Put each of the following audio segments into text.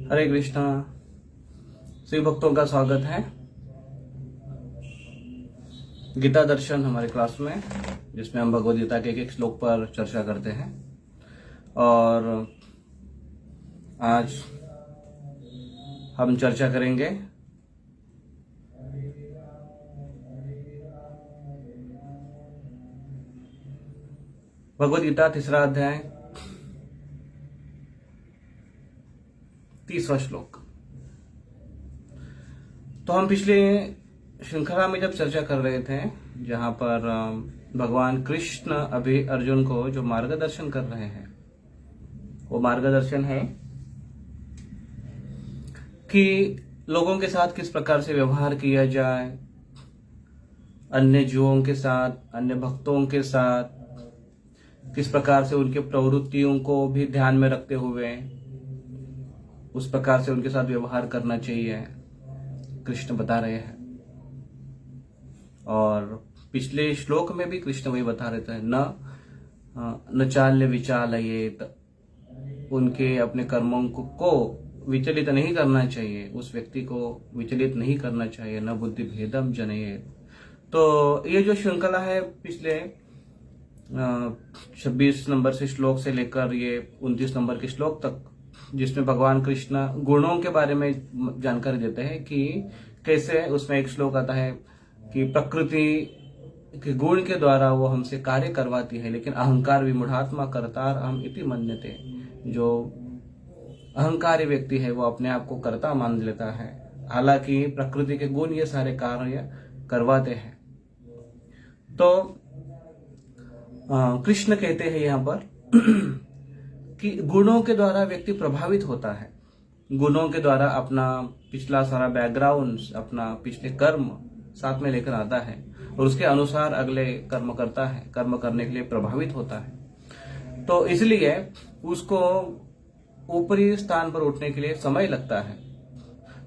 हरे कृष्णा। सभी भक्तों का स्वागत है गीता दर्शन हमारे क्लास में, जिसमें हम भगवद गीता के एक एक श्लोक पर चर्चा करते हैं। और आज हम चर्चा करेंगे भगवद गीता तीसरा अध्याय 30वां श्लोक। तो हम पिछले श्रृंखला में जब चर्चा कर रहे थे, जहां पर भगवान कृष्ण अभी अर्जुन को जो मार्गदर्शन कर रहे हैं, वो मार्गदर्शन है कि लोगों के साथ किस प्रकार से व्यवहार किया जाए, अन्य जीवों के साथ, अन्य भक्तों के साथ किस प्रकार से उनके प्रवृत्तियों को भी ध्यान में रखते हुए उस प्रकार से उनके साथ व्यवहार करना चाहिए, कृष्ण बता रहे हैं। और पिछले श्लोक में भी कृष्ण वही बता रहे थे, न चाल्य विचालयेत, उनके अपने कर्मों को विचलित नहीं करना चाहिए, उस व्यक्ति को विचलित नहीं करना चाहिए, न बुद्धि भेदम जनयेत। तो ये जो श्रृंखला है पिछले 26 नंबर से श्लोक से लेकर ये 29 नंबर के श्लोक तक, जिसमें भगवान कृष्ण गुणों के बारे में जानकारी देते हैं कि कैसे, उसमें एक श्लोक आता है कि प्रकृति के गुण के द्वारा वो हमसे कार्य करवाती है, लेकिन अहंकार विमूढ़ात्मा कर्तार अहम इति मन्यते, जो अहंकारी व्यक्ति है वो अपने आप को कर्ता मान लेता है, हालांकि प्रकृति के गुण ये सारे कार्य करवाते हैं। तो कृष्ण कहते हैं यहाँ पर कि गुणों के द्वारा व्यक्ति प्रभावित होता है, गुणों के द्वारा अपना पिछला सारा बैकग्राउंड, अपना पिछले कर्म साथ में लेकर आता है और उसके अनुसार अगले कर्म करता है, कर्म करने के लिए प्रभावित होता है। तो इसलिए उसको ऊपरी स्थान पर उठने के लिए समय लगता है।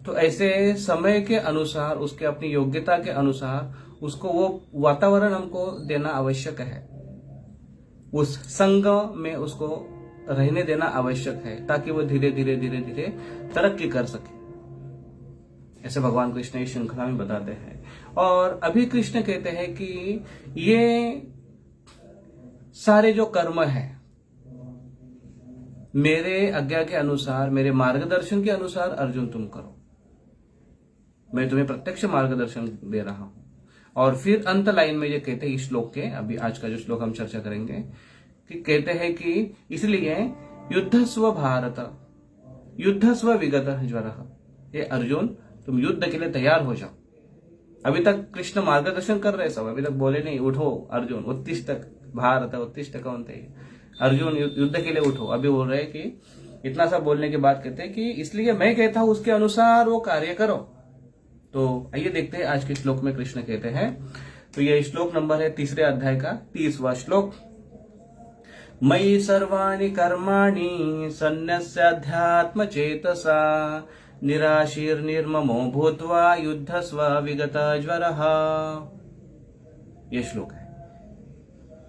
तो ऐसे समय के अनुसार, उसके अपनी योग्यता के अनुसार उसको वो वातावरण हमको देना आवश्यक है, उस संग में उसको रहने देना आवश्यक है, ताकि वो धीरे धीरे धीरे धीरे तरक्की कर सके। ऐसे भगवान कृष्ण इस श्रृंखला में बताते हैं। और अभी कृष्ण कहते हैं कि ये सारे जो कर्म है, मेरे आज्ञा के अनुसार, मेरे मार्गदर्शन के अनुसार अर्जुन तुम करो, मैं तुम्हें प्रत्यक्ष मार्गदर्शन दे रहा हूं। और फिर अंत लाइन में ये कहते हैं इस श्लोक के, अभी आज का जो श्लोक हम चर्चा करेंगे, कि कहते हैं कि इसलिए युद्धस्व भारत युद्धस्व विगत ज्वरः, ये अर्जुन तुम युद्ध के लिए तैयार हो जाओ। अभी तक कृष्ण मार्गदर्शन कर रहे सब, अभी तक बोले नहीं उठो अर्जुन उत्तिष्ठ भारत उत्तिष्ठ कौनते, अर्जुन युद्ध के लिए उठो। अभी बोल रहे कि इतना सा बोलने के बाद कहते हैं कि इसलिए मैं कहता हूं उसके अनुसार वो कार्य करो। तो आइए देखते हैं आज के श्लोक में कृष्ण कहते हैं। तो ये श्लोक नंबर है तीसरे अध्याय का 30वां श्लोक। मयि सर्वाणि कर्माणि सन्न्यस्याध्यात्म चेतसा निराशीर्निर्ममो भूत्वा युद्धस्व विगत ज्वरः। ये श्लोक है,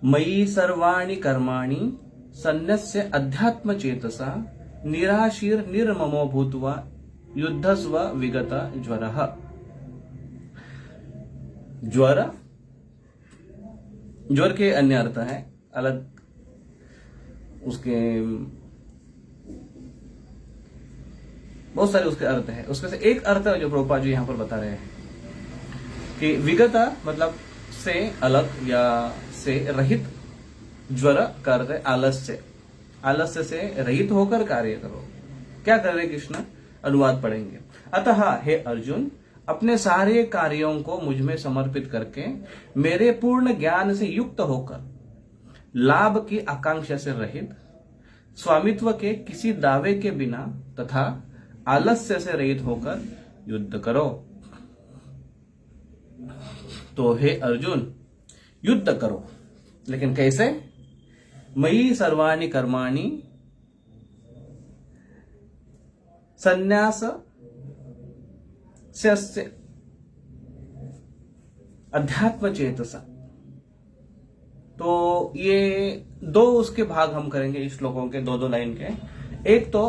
मयि सर्वाणि कर्माणि सन्न्यस्य अध्यात्म चेतसा निराशीर्निर्ममो भूत्वा युद्धस्व विगत ज्वरः। ज्वर, ज्वर के अन्य अर्थ है, अलग उसके बहुत सारे उसके अर्थ है। उसमें से एक अर्थ जो प्रभुपाद जी यहां पर बता रहे हैं कि विगत मतलब से अलग या से रहित, ज्वर का अर्थ है आलस्य, आलस्य से रहित होकर कार्य करो। क्या कर रहे कृष्ण, अनुवाद पढ़ेंगे। अतः हे अर्जुन, अपने सारे कार्यों को मुझ में समर्पित करके मेरे पूर्ण ज्ञान से युक्त होकर, लाभ की आकांक्षा से रहित, स्वामित्व के किसी दावे के बिना तथा आलस्य से रहित होकर युद्ध करो। तो हे अर्जुन, युद्ध करो, लेकिन कैसे? मयि सर्वाणि कर्माणि संन्यास से अध्यात्म चेतसा। तो ये दो उसके भाग हम करेंगे इस श्लोकों के, दो दो लाइन के। एक तो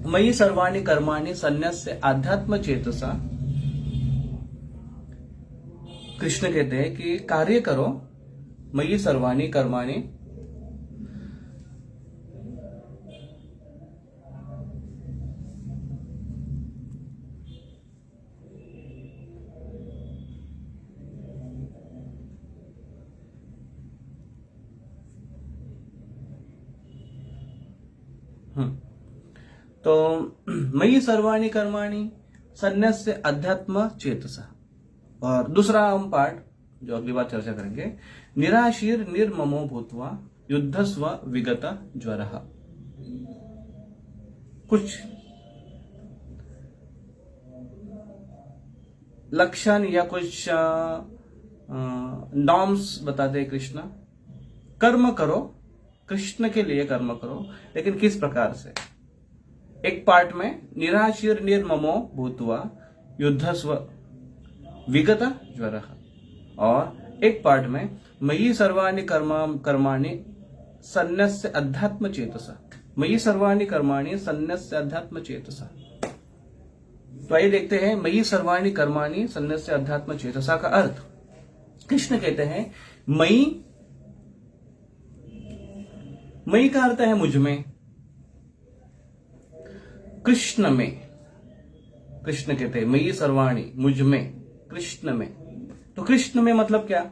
मयि सर्वाणि कर्माणि संन्यस्य आध्यात्म चेतसा, कृष्ण कहते हैं कि कार्य करो, मयि सर्वाणि कर्माणि तो मयि सर्वाणि कर्माणि संन्यस्य अध्यात्म चेतसा। और दूसरा हम पार्ट जो अगली बार चर्चा करेंगे, निराशीर निर्ममो भूत्वा युद्धस्व विगत ज्वरः। कुछ लक्षण या कुछ नॉर्म्स बताते हैं कृष्ण। कर्म करो, कृष्ण के लिए कर्म करो, लेकिन किस प्रकार से। एक पार्ट में निराशीर निर्ममो भूत्वा युद्धस्व विगत ज्वरः, और एक पार्ट में मयि सर्वाणि कर्माणि संन्यस्य अध्यात्म चेतसा, मयि सर्वाणि कर्माणि संन्यस्य अध्यात्म चेतसा। तो आइए देखते हैं मयि सर्वाणि कर्माणि संन्यस्य अध्यात्म चेतसा का अर्थ। कृष्ण कहते हैं मयि का अर्थ है मुझ में, कृष्ण में। कृष्ण कहते हैं मयि सर्वाणि, मुझ में, कृष्ण में। तो कृष्ण में मतलब क्या?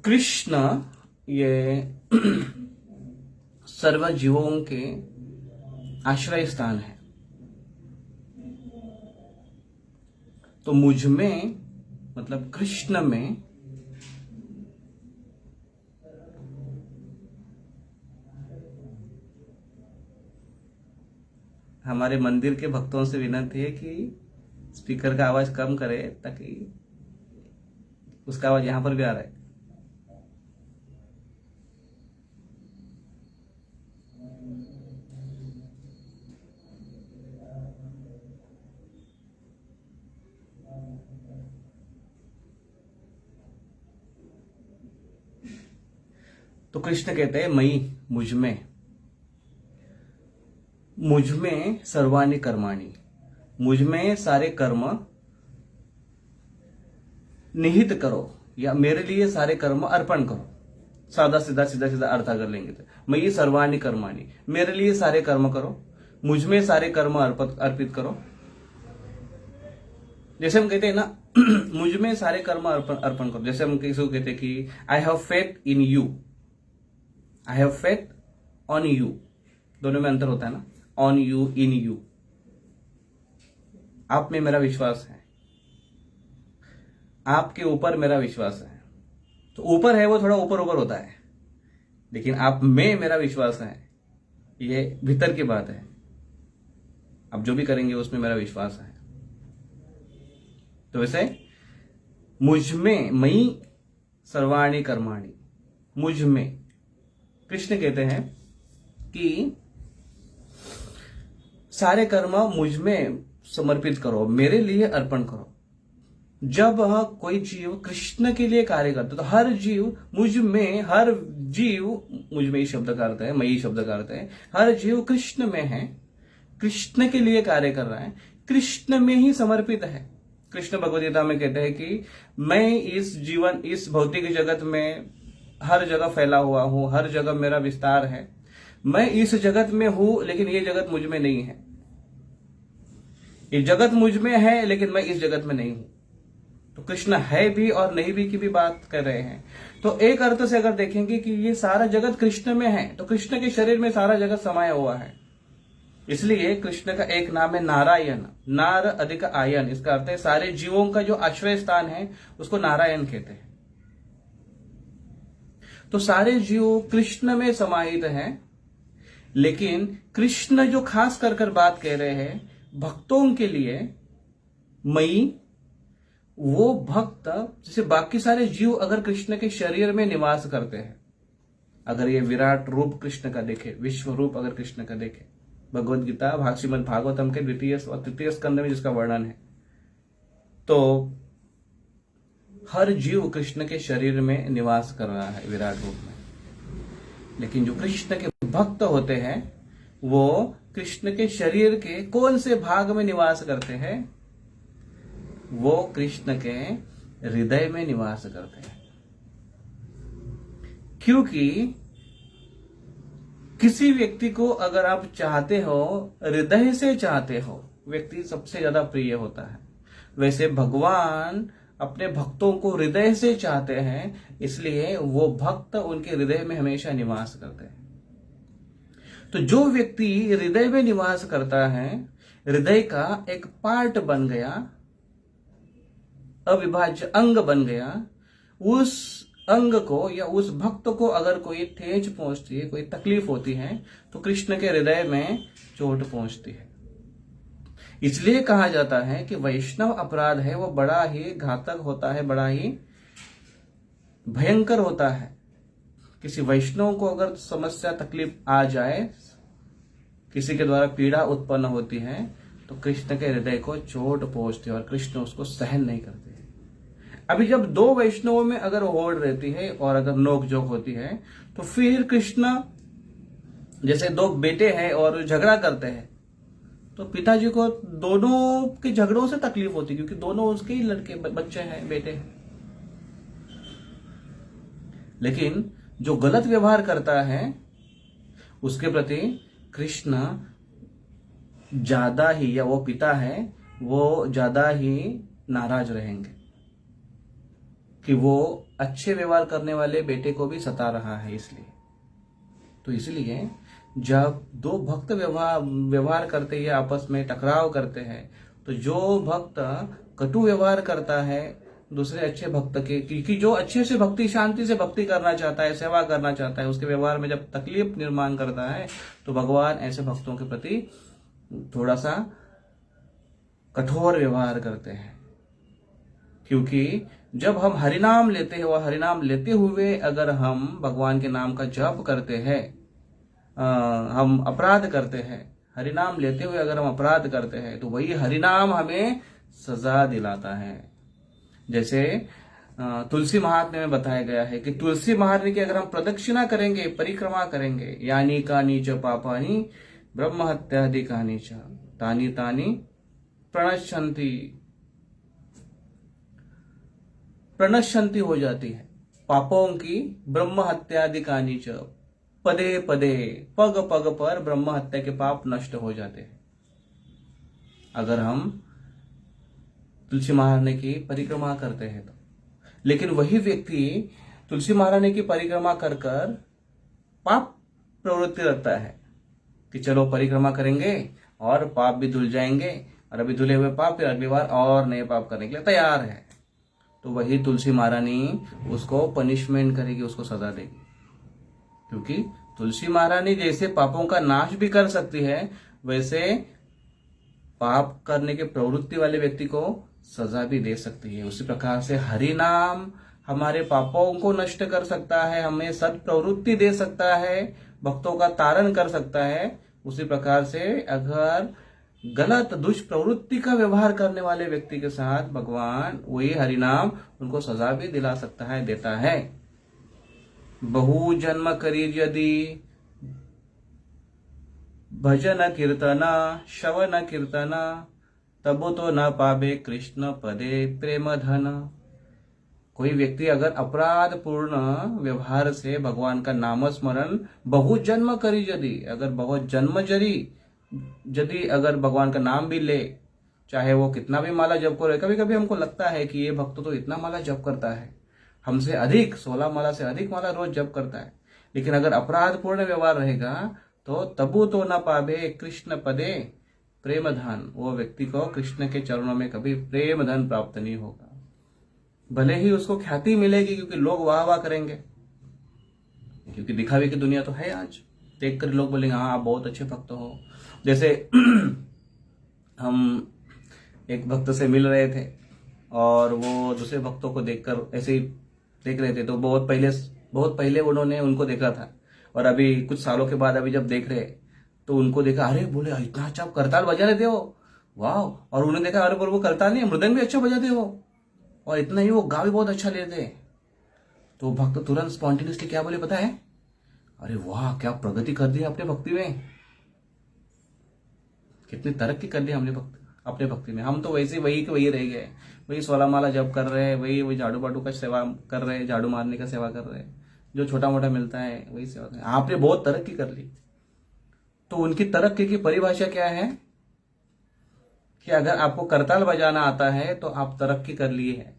कृष्ण ये सर्व जीवों के आश्रय स्थान है। तो मुझ में मतलब कृष्ण में हमारे मंदिर के भक्तों से विनती है कि स्पीकर का आवाज कम करे, ताकि उसका आवाज यहां पर भी आ रहा है। तो कृष्ण कहते हैं मयि, मुझ में सर्वाणि कर्माणि, मुझ में सारे कर्म निहित करो, या मेरे लिए सारे कर्म अर्पण करो। सादा सीधा अर्थ अगर लेंगे तो मयि सर्वाणि कर्माणि, मेरे लिए सारे कर्म करो, मुझ में सारे कर्म अर्पित करो। जैसे हम कहते हैं ना मुझ में सारे कर्म अर्पण करो। जैसे हम किसी को कहते हैं कि I have faith in you, I have faith on you, दोनों में अंतर होता है ना, ऑन यू, इन यू। आप में मेरा विश्वास है, आपके ऊपर मेरा विश्वास है। तो ऊपर है वो थोड़ा ऊपर होता है, लेकिन आप में मेरा विश्वास है, ये भीतर की बात है। आप जो भी करेंगे उसमें मेरा विश्वास है। तो वैसे मुझ में, मयि सर्वाणि कर्माणि, मुझ में। कृष्ण कहते हैं कि सारे कर्म मुझ में समर्पित करो, मेरे लिए अर्पण करो। जब कोई जीव कृष्ण के लिए कार्य करता है तो हर जीव मुझ में, हर जीव मुझ में ही शब्द का अर्थ है, मयि शब्द का अर्थ है, हर जीव कृष्ण में है, कृष्ण के लिए कार्य कर रहा है, कृष्ण में ही समर्पित है। कृष्ण भगवद गीता में कहते हैं कि मैं इस भौतिक जगत में हर जगह फैला हुआ हूं, हर जगह मेरा विस्तार है। मैं इस जगत में हूं, लेकिन ये जगत मुझ में नहीं है। ये जगत मुझ में है, लेकिन मैं इस जगत में नहीं हूं। तो कृष्ण है भी और नहीं भी की भी बात कर रहे हैं। तो एक अर्थ से अगर देखेंगे कि ये सारा जगत कृष्ण में है, तो कृष्ण के शरीर में सारा जगत समाया हुआ है। इसलिए कृष्ण का एक नाम है नारायण, नार अधिक आयन। इसका अर्थ है सारे जीवों का जो आश्रय स्थान है उसको नारायण कहते हैं। तो सारे जीव कृष्ण में समाहित हैं, लेकिन कृष्ण जो खास कर बात कह रहे हैं भक्तों के लिए, मयि, वो भक्त जैसे बाकी सारे जीव अगर कृष्ण के शरीर में निवास करते हैं, अगर ये विराट रूप कृष्ण का देखे, विश्व रूप अगर कृष्ण का देखे, भगवद गीता श्रीमद् भागवतम के द्वितीय और तृतीय स्कंद में जिसका वर्णन है, तो हर जीव कृष्ण के शरीर में निवास कर रहा है विराट रूप में, लेकिन जो कृष्ण के भक्त होते हैं वो कृष्ण के शरीर के कौन से भाग में निवास करते हैं? वो कृष्ण के हृदय में निवास करते हैं। क्योंकि किसी व्यक्ति को अगर आप चाहते हो, हृदय से चाहते हो, व्यक्ति सबसे ज्यादा प्रिय होता है। वैसे भगवान अपने भक्तों को हृदय से चाहते हैं, इसलिए वो भक्त उनके हृदय में हमेशा निवास करते हैं। तो जो व्यक्ति हृदय में निवास करता है, हृदय का एक पार्ट बन गया, अविभाज्य अंग बन गया, उस अंग को या उस भक्त को अगर कोई ठेस पहुंचती है, कोई तकलीफ होती है, तो कृष्ण के हृदय में चोट पहुंचती है। इसलिए कहा जाता है कि वैष्णव अपराध है वो बड़ा ही घातक होता है, बड़ा ही भयंकर होता है। किसी वैष्णव को अगर समस्या तकलीफ आ जाए, किसी के द्वारा पीड़ा उत्पन्न होती है, तो कृष्ण के हृदय को चोट पहुंचती है और कृष्ण उसको सहन नहीं करते। अभी जब दो वैष्णवों में अगर होड़ रहती है और अगर नोकझोंक होती है, तो फिर कृष्ण, जैसे दो बेटे हैं और झगड़ा करते हैं, तो पिताजी को दोनों के झगड़ों से तकलीफ होती है, क्योंकि दोनों उसके ही लड़के बच्चे हैं, बेटे हैं। लेकिन जो गलत व्यवहार करता है उसके प्रति कृष्ण ज्यादा ही, या वो पिता है वो ज्यादा ही नाराज रहेंगे कि वो अच्छे व्यवहार करने वाले बेटे को भी सता रहा है। इसलिए जब दो भक्त व्यवहार करते हैं, आपस में टकराव करते हैं, तो जो भक्त कटु व्यवहार करता है दूसरे अच्छे भक्त के, क्योंकि जो अच्छे से भक्ति, शांति से भक्ति करना चाहता है, सेवा करना चाहता है, उसके व्यवहार में जब तकलीफ निर्माण करता है, तो भगवान ऐसे भक्तों के प्रति थोड़ा सा कठोर व्यवहार करते हैं। क्योंकि जब हम हरिनाम लेते हैं, वह हरिनाम लेते हुए अगर हम भगवान के नाम का जप करते हैं, हम अपराध करते हैं, हरिनाम लेते हुए अगर हम अपराध करते हैं, तो वही हरिनाम हमें सजा दिलाता है। जैसे तुलसी महात्म्य में बताया गया है कि तुलसी महात्म्य की अगर हम प्रदक्षिणा करेंगे, परिक्रमा करेंगे, यानी कानी च पापानी ब्रह्म हत्यादि कानी च तानी तानी प्रणश्यंती हो जाती है। पापों की ब्रह्म हत्यादि कानी च, पदे पदे, पग पग पर ब्रह्म हत्या के पाप नष्ट हो जाते हैं अगर हम तुलसी महारानी की परिक्रमा करते हैं तो। लेकिन वही व्यक्ति तुलसी महारानी की परिक्रमा कर कर पाप प्रवृत्ति रखता है कि चलो परिक्रमा करेंगे और पाप भी धुल जाएंगे, और अभी धुले हुए पाप फिर अगली बार और नए पाप करने के लिए तैयार है, तो वही तुलसी महारानी उसको पनिशमेंट करेगी, उसको सजा देगी। क्योंकि तुलसी महारानी जैसे पापों का नाश भी कर सकती है, वैसे पाप करने के प्रवृत्ति वाले व्यक्ति को सजा भी दे सकती है। उसी प्रकार से हरि नाम हमारे पापों को नष्ट कर सकता है, हमें सत प्रवृत्ति दे सकता है, भक्तों का तारण कर सकता है। उसी प्रकार से अगर गलत दुष्प्रवृत्ति का व्यवहार करने वाले व्यक्ति के साथ भगवान वही हरिनाम उनको सजा भी दिला सकता है, देता है। बहु जन्म करी यदि भजन कीर्तन श्रवण कीर्तन, तब तो न पावे कृष्ण पदे प्रेम धन। कोई व्यक्ति अगर अपराध पूर्ण व्यवहार से भगवान का नाम स्मरण बहु जन्म करी यदि, अगर बहुत जन्म जरी यदि अगर भगवान का नाम भी ले, चाहे वो कितना भी माला जप करे, कभी कभी हमको लगता है कि ये भक्त तो इतना माला जप करता है, हमसे अधिक 16 माला से अधिक माला रोज जप करता है, लेकिन अगर अपराध पूर्ण व्यवहार रहेगा तो तबु तो न पावे कृष्ण पदे प्रेम धन, वो व्यक्ति को कृष्ण के चरणों में कभी प्रेम धन प्राप्त नहीं होगा। भले ही उसको ख्याति मिलेगी, क्योंकि लोग वाह वाह करेंगे, क्योंकि दिखावे की दुनिया तो है आज, देख कर लोग बोलेंगे हाँ आप बहुत अच्छे भक्त हो। जैसे हम एक भक्त से मिल रहे थे और वो दूसरे भक्तों को देखकर ऐसे ही देख रहे थे, तो बहुत पहले उन्होंने उनको देखा था, और अभी कुछ सालों के बाद अभी जब देख रहे तो उनको देखा, अरे बोले इतना अच्छा करताल बजा लेते हो, वाह। और उन्होंने देखा, अरे बोले वो करताल नहीं, मृदंग भी अच्छा बजाते हो, और इतना ही वो गा भी बहुत अच्छा लेते हैं। तो भक्त तुरंत स्पॉन्टेनियसली क्या बोले पता है? अरे वाह, क्या प्रगति कर दी आपने भक्ति में, कितनी तरक्की कर दी हमने अपने भक्ति में। हम तो वैसे वही के वही रह गए, वही 16 माला जप कर रहे हैं, वही झाड़ू बाड़ू का सेवा कर रहे हैं, झाड़ू मारने का सेवा कर रहे हैं, जो छोटा मोटा मिलता है वही सेवा कर रहे हैं। आपने बहुत तरक्की कर ली। तो उनकी तरक्की की परिभाषा क्या है कि अगर आपको करताल बजाना आता है तो आप तरक्की कर लिए है,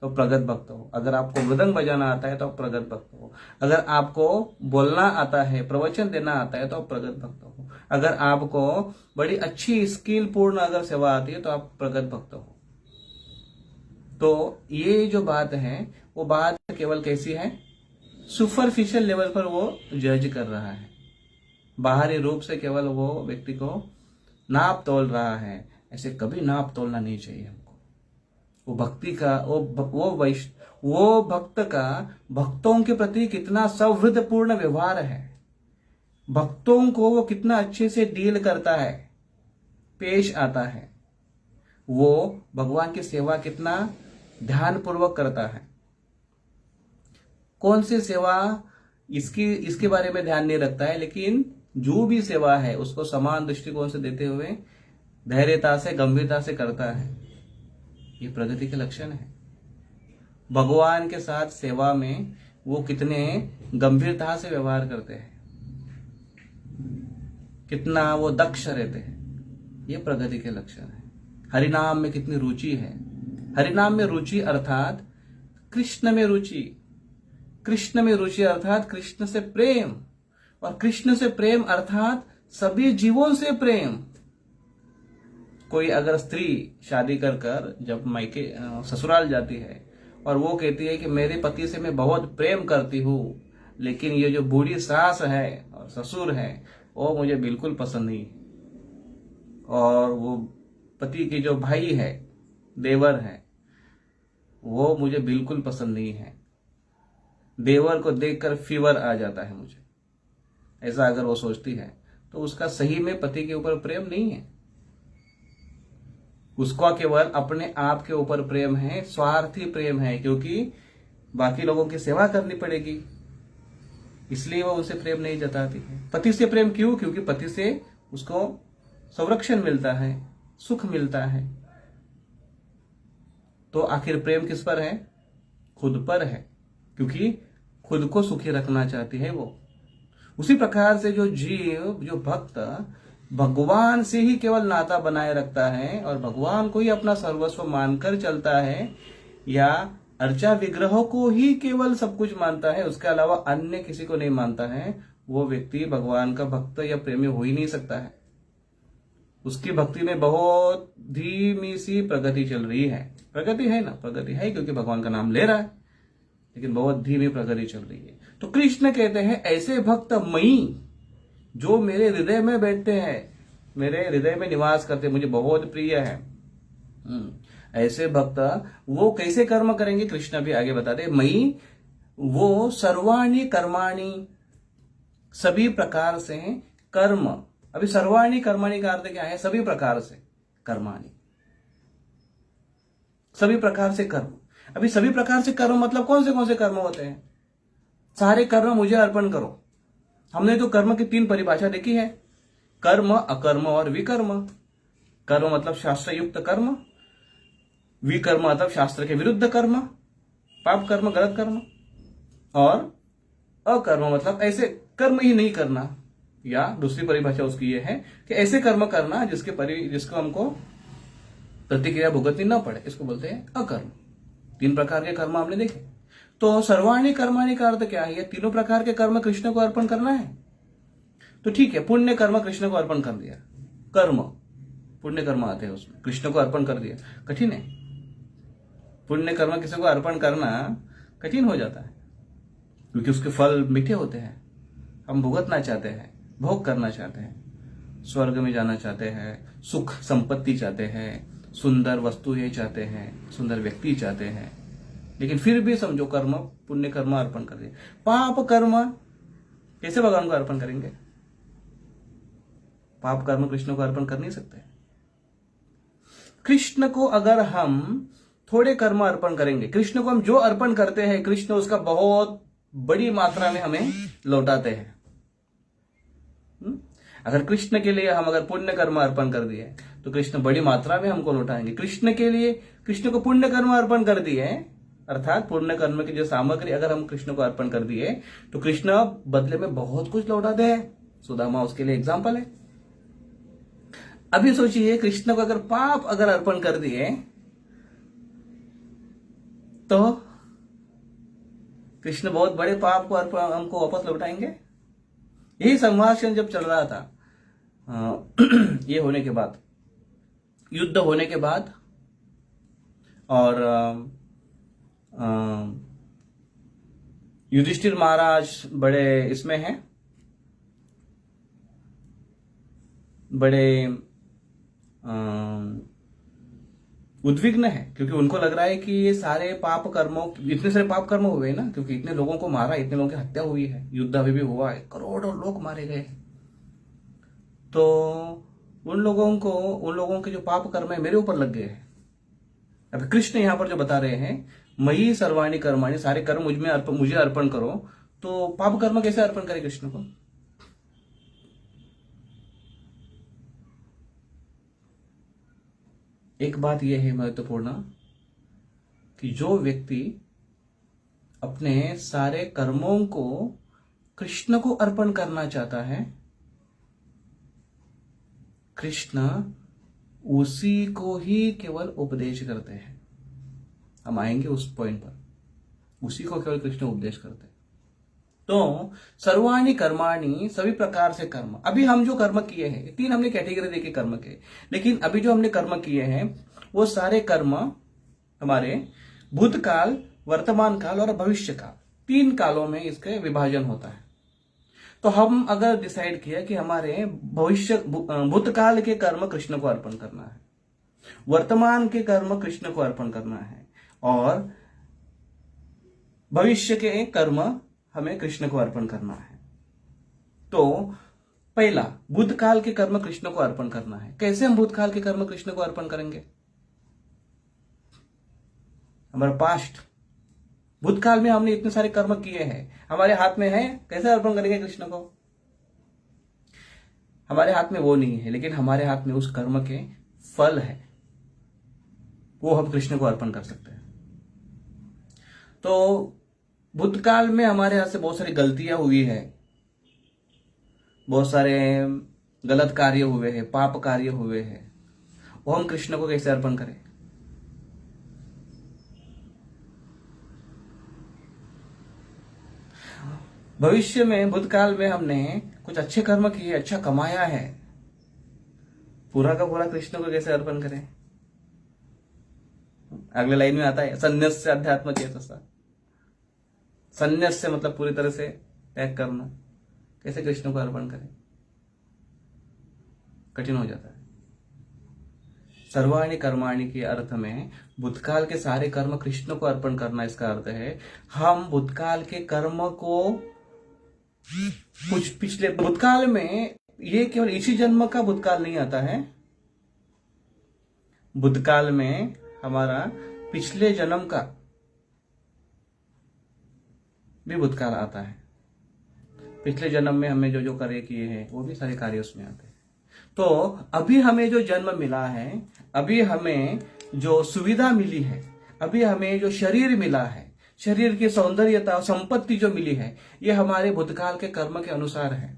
तो प्रगत भक्त हो। अगर आपको मृदंग बजाना आता है तो आप प्रगत भक्त हो। अगर आपको बोलना आता है, प्रवचन देना आता है तो आप प्रगत भक्त हो। अगर आपको बड़ी अच्छी स्किल पूर्ण अगर सेवा आती है तो आप प्रगत भक्त हो। तो ये जो बात है वो बात केवल कैसी है? सुपरफिशियल लेवल पर वो जज कर रहा है, बाहरी रूप से केवल वो व्यक्ति को नाप तोल रहा है। ऐसे कभी नाप तोलना नहीं चाहिए हमको। वो भक्ति का वो भक्त का भक्तों के प्रति कितना सौहार्दपूर्ण व्यवहार है, भक्तों को वो कितना अच्छे से डील करता है, पेश आता है, वो भगवान की सेवा कितना ध्यान पूर्वक करता है। कौन सी सेवा इसके बारे में ध्यान नहीं रखता है, लेकिन जो भी सेवा है उसको समान दृष्टिकोण से देते हुए धैर्यता से गंभीरता से करता है। ये प्रगति के लक्षण है। भगवान के साथ सेवा में वो कितने गंभीरता से व्यवहार करते हैं, कितना वो दक्ष रहते हैं, ये प्रगति के लक्षण है। हरिनाम में कितनी रुचि है। हरिनाम में रुचि अर्थात कृष्ण में रुचि, कृष्ण में रुचि अर्थात कृष्ण से प्रेम, और कृष्ण से प्रेम अर्थात सभी जीवों से प्रेम। कोई अगर स्त्री शादी कर जब मायके ससुराल जाती है और वो कहती है कि मेरे पति से मैं बहुत प्रेम करती हूँ, लेकिन ये जो बूढ़ी सास है और ससुर है वो मुझे बिल्कुल पसंद नहीं, और वो पति के जो भाई है, देवर है, वो मुझे बिल्कुल पसंद नहीं है, देवर को देखकर फीवर आ जाता है मुझे, ऐसा अगर वो सोचती है तो उसका सही में पति के ऊपर प्रेम नहीं है। उसका केवल अपने आप के ऊपर प्रेम है, स्वार्थी प्रेम है, क्योंकि बाकी लोगों की सेवा करनी पड़ेगी, इसलिए वो उनसे प्रेम नहीं जताती है। पति से प्रेम क्यों? क्योंकि पति से उसको संरक्षण मिलता है, सुख मिलता है। तो आखिर प्रेम किस पर है? खुद पर है, क्योंकि खुद को सुखी रखना चाहती है वो। उसी प्रकार से जो जीव, जो भक्त भगवान से ही केवल नाता बनाए रखता है और भगवान को ही अपना सर्वस्व मानकर चलता है, या अर्चा विग्रहों को ही केवल सब कुछ मानता है, उसके अलावा अन्य किसी को नहीं मानता है, वो व्यक्ति भगवान का भक्त या प्रेमी हो ही नहीं सकता है। उसकी भक्ति में बहुत धीमी सी प्रगति चल रही है। प्रगति है ना, प्रगति है क्योंकि भगवान का नाम ले रहा है, लेकिन बहुत धीमी प्रगति चल रही है। तो कृष्ण कहते हैं ऐसे भक्त मई जो मेरे हृदय में बैठते हैं, मेरे हृदय में निवास करते, मुझे बहुत प्रिय है। ऐसे भक्त वो कैसे कर्म करेंगे? कृष्ण भी आगे बताते मई वो सर्वाणी कर्माणी, सभी प्रकार से कर्म। अभी सर्वाणी कर्माणी का अर्थ क्या है? सभी प्रकार से कर्माणी, सभी प्रकार से कर्म। अभी सभी प्रकार से कर्म मतलब कौन से कर्म होते हैं? सारे कर्म मुझे अर्पण करो। हमने तो कर्म की 3 परिभाषा देखी है, कर्म, अकर्म और विकर्म। कर्म मतलब शास्त्र युक्त कर्म, विकर्म मतलब शास्त्र के विरुद्ध कर्म, पाप कर्म, गलत कर्म, और अकर्म मतलब ऐसे कर्म ही नहीं करना, या दूसरी परिभाषा उसकी ये है कि ऐसे कर्म करना जिसको हमको प्रतिक्रिया भुगतनी न पड़े, इसको बोलते हैं अकर्म। 3 प्रकार के कर्म हमने देखे। तो सर्वाणी कर्माणी का अर्थ क्या है? ये तीनों प्रकार के कर्म कृष्ण को अर्पण करना है। तो ठीक है, पुण्य कर्म कृष्ण को अर्पण कर दिया, कर्म पुण्य कर्म आते हैं उसमें, कृष्ण को अर्पण कर दिया, कठिन है। पुण्य कर्म किसी को अर्पण करना कठिन हो जाता है, क्योंकि उसके फल मीठे होते हैं। हम भुगतना चाहते हैं, भोग करना चाहते हैं, स्वर्ग में जाना चाहते हैं, सुख संपत्ति चाहते हैं, सुंदर वस्तुएं चाहते हैं, सुंदर व्यक्ति चाहते हैं, लेकिन फिर भी समझो कर्म, पुण्य कर्म अर्पण कर दिए। पाप कर्म कैसे भगवान को अर्पण करेंगे? पाप कर्म कृष्ण को अर्पण कर नहीं सकते। कृष्ण को अगर हम थोड़े कर्म अर्पण करेंगे। कृष्ण को हम जो अर्पण करते हैं, कृष्ण उसका बहुत बड़ी मात्रा में हमें लौटाते हैं। अगर कृष्ण के लिए हम अगर पुण्य कर्म अर्पण कर दिए तो कृष्ण बड़ी मात्रा में हमको लौटाएंगे। कृष्ण के लिए, कृष्ण को पुण्य कर्म अर्पण कर दिए, अर्थात पुण्य कर्म की जो सामग्री अगर हम कृष्ण को अर्पण कर दिए तो कृष्ण बदले में बहुत कुछ लौटाते हैं। सुदामा उसके लिए एग्जाम्पल है। अभी सोचिए, कृष्ण को अगर पाप अगर अर्पण कर दिए तो कृष्ण बहुत बड़े पाप को अर्पण हमको वापस लौटाएंगे। यही संभाषण जब चल रहा था ये होने के बाद, युद्ध होने के बाद, और युधिष्ठिर महाराज बड़े इसमें हैं, बड़े उद्विग्न है, क्योंकि उनको लग रहा है कि ये सारे पाप कर्मों, इतने सारे पाप कर्म हुए ना, क्योंकि इतने लोगों को मारा, इतने लोगों की हत्या हुई है, युद्ध अभी भी हुआ है, करोड़ों लोग मारे गए। तो उन लोगों के जो पाप कर्म है मेरे ऊपर लग गए हैं। अब कृष्ण यहां पर जो बता रहे हैं, मयि सर्वाणि कर्माणि, सारे कर्म मुझे अर्पण करो, तो पाप कर्म कैसे अर्पण करें कृष्ण को? एक बात यह है महत्वपूर्ण कि जो व्यक्ति अपने सारे कर्मों को कृष्ण को अर्पण करना चाहता है, कृष्ण उसी को ही केवल उपदेश करते हैं। हम आएंगे उस पॉइंट पर, उसी को केवल कृष्ण उपदेश करते हैं। तो सर्वाणि कर्माणि, सभी प्रकार से कर्म। अभी हम जो कर्म किए हैं, तीन हमने कैटेगरी देके कर्म के, लेकिन अभी जो हमने कर्म किए हैं वो सारे कर्म हमारे भूतकाल, वर्तमान काल और भविष्य काल, तीन कालों में इसके विभाजन होता है। तो हम अगर डिसाइड किया कि हमारे भूतकाल के कर्म कृष्ण को अर्पण करना है, वर्तमान के कर्म कृष्ण को अर्पण करना है, और भविष्य के कर्म हमें कृष्ण को अर्पण करना है। तो पहला, भूतकाल के कर्म कृष्ण को अर्पण करना है। कैसे हम भूतकाल के कर्म कृष्ण को अर्पण करेंगे? हमारा पास्ट, भूतकाल में हमने इतने सारे कर्म किए हैं, हमारे हाथ में है, कैसे अर्पण करेंगे कृष्ण को? हमारे हाथ में वो नहीं है, लेकिन हमारे हाथ में उस कर्म के फल है, वो हम कृष्ण को अर्पण कर सकते हैं। तो भूतकाल में हमारे हाथ से बहुत सारी गलतियां हुई है, बहुत सारे गलत कार्य हुए हैं, पाप कार्य हुए हैं, वो हम कृष्ण को कैसे अर्पण करें? भविष्य में, भूतकाल में हमने कुछ अच्छे कर्म किए, अच्छा कमाया है, पूरा का पूरा कृष्ण को कैसे अर्पण करें? अगले लाइन में आता है, संन्यास्य अध्यात्म चेतसा। संन्यास्य मतलब पूरी तरह से त्याग करना, कैसे कृष्ण को अर्पण करें? कठिन हो जाता है। सर्वाणि कर्माणि के अर्थ में भूतकाल के सारे कर्म कृष्ण को अर्पण करना, इसका अर्थ है हम भूतकाल के कर्म को, कुछ पिछले भूतकाल में, ये केवल इसी जन्म का भूतकाल नहीं आता है, भूतकाल में हमारा पिछले जन्म का भी भूतकाल आता है। पिछले जन्म में हमें जो जो कार्य किए हैं वो भी सारे कार्य उसमें आते हैं। तो अभी हमें जो जन्म मिला है, अभी हमें जो सुविधा मिली है, अभी हमें जो शरीर मिला है, शरीर की सौंदर्यता और संपत्ति जो मिली है, ये हमारे भूतकाल के कर्म के अनुसार है।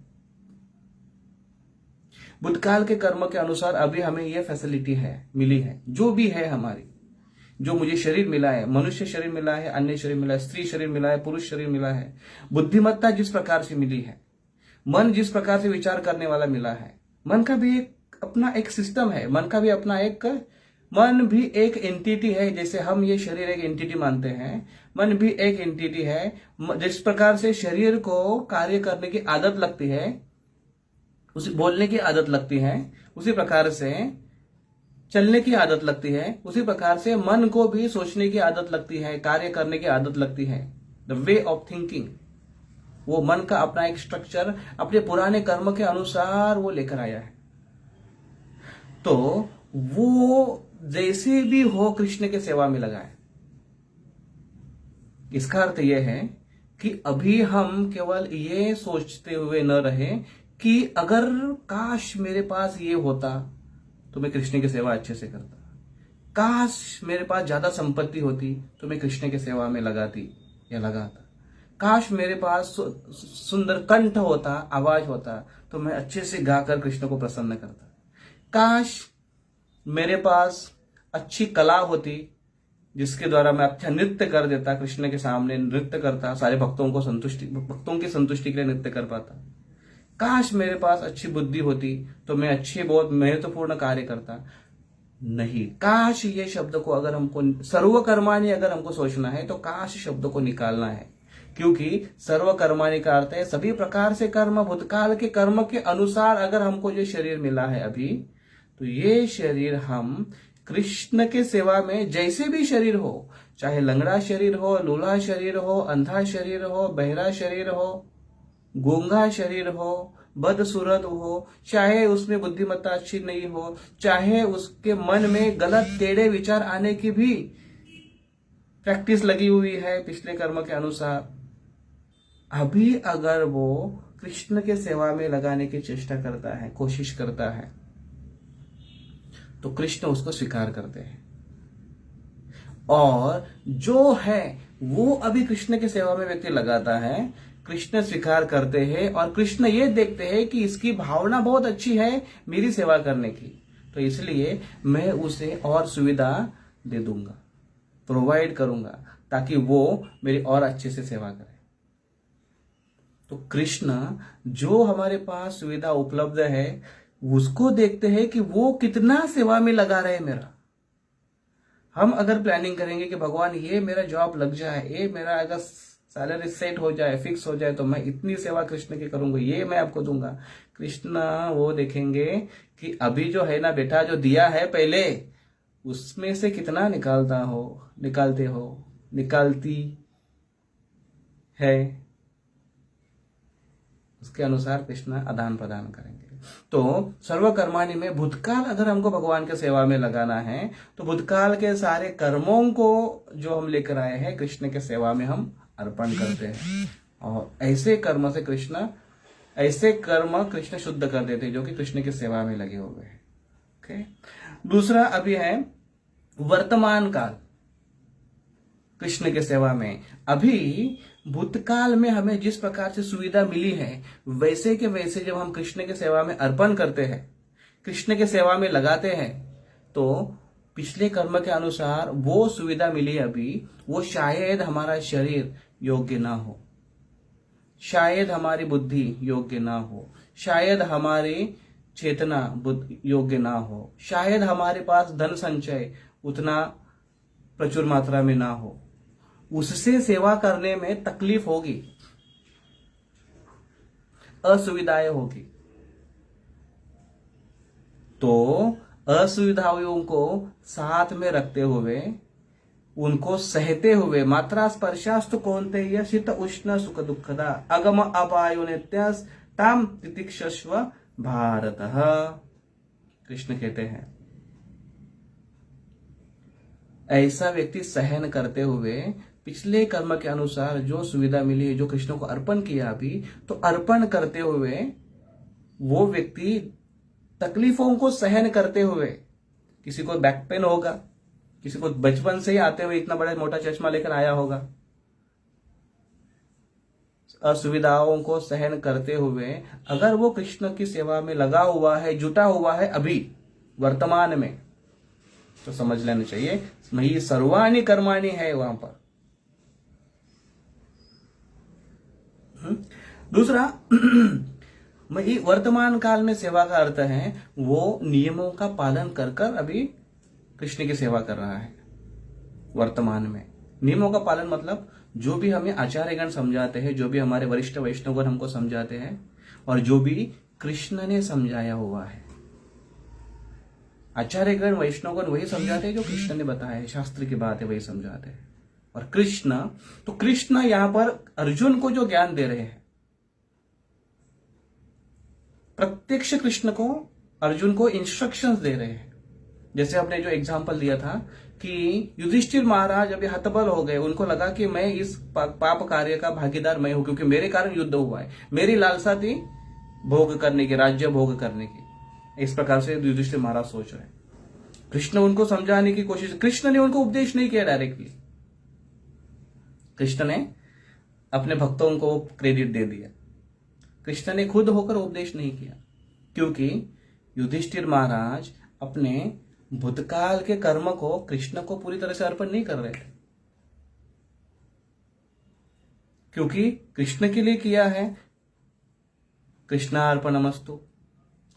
भूतकाल के कर्म के अनुसार अभी हमें ये फैसिलिटी है, मिली है, जो भी है हमारी, जो मुझे शरीर मिला है, मनुष्य शरीर मिला है, अन्य शरीर मिला है, स्त्री शरीर मिला है, पुरुष शरीर मिला है, बुद्धिमत्ता जिस प्रकार से मिली है, मन जिस प्रकार से विचार करने वाला मिला है, मन का भी अपना एक सिस्टम है, मन भी एक एंटिटी है। जैसे हम ये शरीर एक एंटिटी मानते हैं, मन भी एक एंटिटी है। जिस प्रकार से शरीर को कार्य करने की आदत लगती है, उसे बोलने की आदत लगती है, उसी प्रकार से चलने की आदत लगती है, उसी प्रकार से मन को भी सोचने की आदत लगती है, कार्य करने की आदत लगती है। द वे ऑफ थिंकिंग, वो मन का अपना एक स्ट्रक्चर अपने पुराने कर्म के अनुसार वो लेकर आया है। तो वो जैसे भी हो कृष्ण के सेवा में लगाए। इसका अर्थ यह है कि अभी हम केवल ये सोचते हुए न रहे कि अगर काश मेरे पास ये होता तो मैं कृष्ण की सेवा अच्छे से करता, काश मेरे पास ज्यादा संपत्ति होती तो मैं कृष्ण की सेवा में लगाती या लगाता, काश मेरे पास सुंदर कंठ होता, आवाज होता तो मैं अच्छे से गाकर कृष्ण को प्रसन्न करता, काश मेरे पास अच्छी कला होती जिसके द्वारा मैं अच्छा नृत्य कर देता, कृष्ण के सामने नृत्य करता, सारे भक्तों की संतुष्टि के लिए नृत्य कर पाता, काश मेरे पास अच्छी बुद्धि होती तो मैं अच्छे बहुत महत्वपूर्ण कार्य करता। नहीं, काश ये शब्द को अगर हमको सर्वकर्माणी अगर हमको सोचना है तो काश शब्द को निकालना है, क्योंकि सर्वकर्माणी का अर्थ है सभी प्रकार से कर्म, भूतकाल के कर्म के अनुसार अगर हमको ये शरीर मिला है अभी, तो ये शरीर हम कृष्ण के सेवा में जैसे भी शरीर हो, चाहे लंगड़ा शरीर हो, लूला शरीर हो, अंधा शरीर हो, बहरा शरीर हो, गूंगा शरीर हो, बदसूरत हो, चाहे उसमें बुद्धिमत्ता अच्छी नहीं हो, चाहे उसके मन में गलत टेढ़े विचार आने की भी प्रैक्टिस लगी हुई है पिछले कर्म के अनुसार, अभी अगर वो कृष्ण के सेवा में लगाने की चेष्टा करता है, कोशिश करता है, तो कृष्ण उसको स्वीकार करते हैं। और जो है वो अभी कृष्ण की सेवा में व्यक्ति लगाता है, कृष्ण स्वीकार करते हैं और कृष्ण ये देखते हैं कि इसकी भावना बहुत अच्छी है मेरी सेवा करने की, तो इसलिए मैं उसे और सुविधा दे दूंगा, प्रोवाइड करूंगा ताकि वो मेरी और अच्छे से सेवा करे। तो कृष्ण जो हमारे पास सुविधा उपलब्ध है उसको देखते हैं कि वो कितना सेवा में लगा रहे मेरा। हम अगर प्लानिंग करेंगे कि भगवान ये मेरा जॉब लग जाए, ये मेरा अगर सैलरी सेट हो जाए, फिक्स हो जाए, तो मैं इतनी सेवा कृष्ण की करूंगा, ये मैं आपको दूंगा, कृष्ण वो देखेंगे कि अभी जो है ना बेटा, जो दिया है पहले उसमें से कितना निकालते हो, निकालती है, उसके अनुसार कृष्ण आदान प्रदान करेंगे। तो सर्वकर्माणी में भूतकाल अगर हमको भगवान के सेवा में लगाना है तो भूतकाल के सारे कर्मों को जो हम लेकर आए हैं कृष्ण के सेवा में हम अर्पण करते हैं, और ऐसे कर्म कृष्ण शुद्ध कर देते हैं जो कि कृष्ण की सेवा में लगे हुए हैं। ओके, दूसरा अभी है वर्तमान काल कृष्ण के सेवा में। अभी भूतकाल में हमें जिस प्रकार से सुविधा मिली है वैसे के वैसे जब हम कृष्ण के सेवा में अर्पण करते हैं, कृष्ण के सेवा में लगाते हैं, तो पिछले कर्म के अनुसार वो सुविधा मिली अभी, वो शायद हमारा शरीर योग्य ना हो, शायद हमारी बुद्धि योग्य ना हो, शायद हमारी चेतना योग्य ना हो, शायद हमारे पास धन संचय उतना प्रचुर मात्रा में ना हो, उससे सेवा करने में तकलीफ होगी, असुविधाएं होगी। तो असुविधाओं को साथ में रखते हुए, उनको सहते हुए, मात्रा स्पर्शास्तु कौन्तेय शीत उष्ण सुख दुखदा अगम अपायो नित्यस ताम तितिक्षस्व भारतः, कृष्ण कहते हैं ऐसा व्यक्ति सहन करते हुए पिछले कर्म के अनुसार जो सुविधा मिली है, जो कृष्ण को अर्पण किया अभी, तो अर्पण करते हुए वो व्यक्ति तकलीफों को सहन करते हुए, किसी को बैक पेन होगा, किसी को बचपन से ही आते हुए इतना बड़ा मोटा चश्मा लेकर आया होगा, असुविधाओं को सहन करते हुए अगर वो कृष्ण की सेवा में लगा हुआ है, जुटा हुआ है अभी वर्तमान में, तो समझ लेना चाहिए मयि सर्वाणि कर्माणि है वहां पर। दूसरा मयि वर्तमान काल में सेवा का अर्थ है वो नियमों का पालन कर कर अभी कृष्ण की सेवा कर रहा है वर्तमान में। नियमों का पालन मतलब जो भी हमें आचार्यगण समझाते हैं, जो भी हमारे वरिष्ठ वैष्णवगण हमको समझाते हैं, और जो भी कृष्ण ने समझाया हुआ है। आचार्यगण वैष्णवगण वही समझाते हैं जो कृष्ण ने बताया है, शास्त्र की बात है वही समझाते हैं। और कृष्ण यहां पर अर्जुन को जो ज्ञान दे रहे हैं, प्रत्यक्ष कृष्ण को अर्जुन को इंस्ट्रक्शंस दे रहे हैं जैसे हमने जो एग्जाम्पल दिया था कि युधिष्ठिर महाराज अभी हतबल हो गए, उनको लगा कि मैं इस पाप कार्य का भागीदार मैं हूं, क्योंकि मेरे कारण युद्ध हुआ है, मेरी लालसा थी भोग करने की, राज्य भोग करने की। इस प्रकार से युधिष्ठिर महाराज सोच रहे हैं। कृष्ण उनको समझाने की कोशिश, कृष्ण ने उनको उपदेश नहीं किया डायरेक्टली, कृष्ण ने अपने भक्तों को क्रेडिट दे दिया, कृष्ण ने खुद होकर उपदेश नहीं किया, क्योंकि युधिष्ठिर महाराज अपने भूतकाल के कर्म को कृष्ण को पूरी तरह से अर्पण नहीं कर रहे थे, क्योंकि कृष्ण के लिए किया है। कृष्णार्पणमस्तु,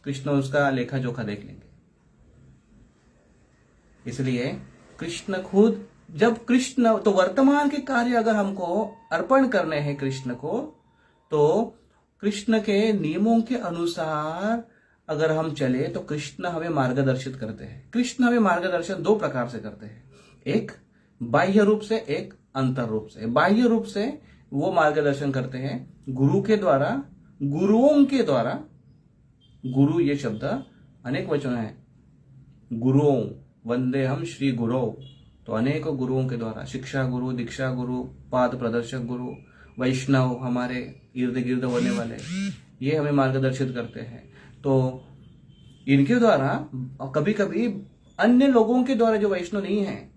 कृष्ण उसका लेखा जोखा देख लेंगे। इसलिए कृष्ण खुद, जब कृष्ण, तो वर्तमान के कार्य अगर हमको अर्पण करने हैं कृष्ण को, तो कृष्ण के नियमों के अनुसार अगर हम चले तो कृष्ण हमें मार्गदर्शित करते हैं। कृष्ण हमें मार्गदर्शन दो प्रकार से करते हैं, एक बाह्य रूप से, एक अंतर रूप से। बाह्य रूप से वो मार्गदर्शन करते हैं गुरु के द्वारा, गुरुओं के द्वारा। गुरु ये शब्द अनेक वचन है, गुरुओं, वंदे हम श्री गुरु, तो अनेक गुरुओं के द्वारा, शिक्षा गुरु, दीक्षा गुरु, पाद प्रदर्शक गुरु, वैष्णव हमारे इर्द गिर्द होने वाले, ये हमें मार्गदर्शित करते हैं। तो इनके द्वारा, कभी कभी अन्य लोगों के द्वारा जो वैष्णव नहीं है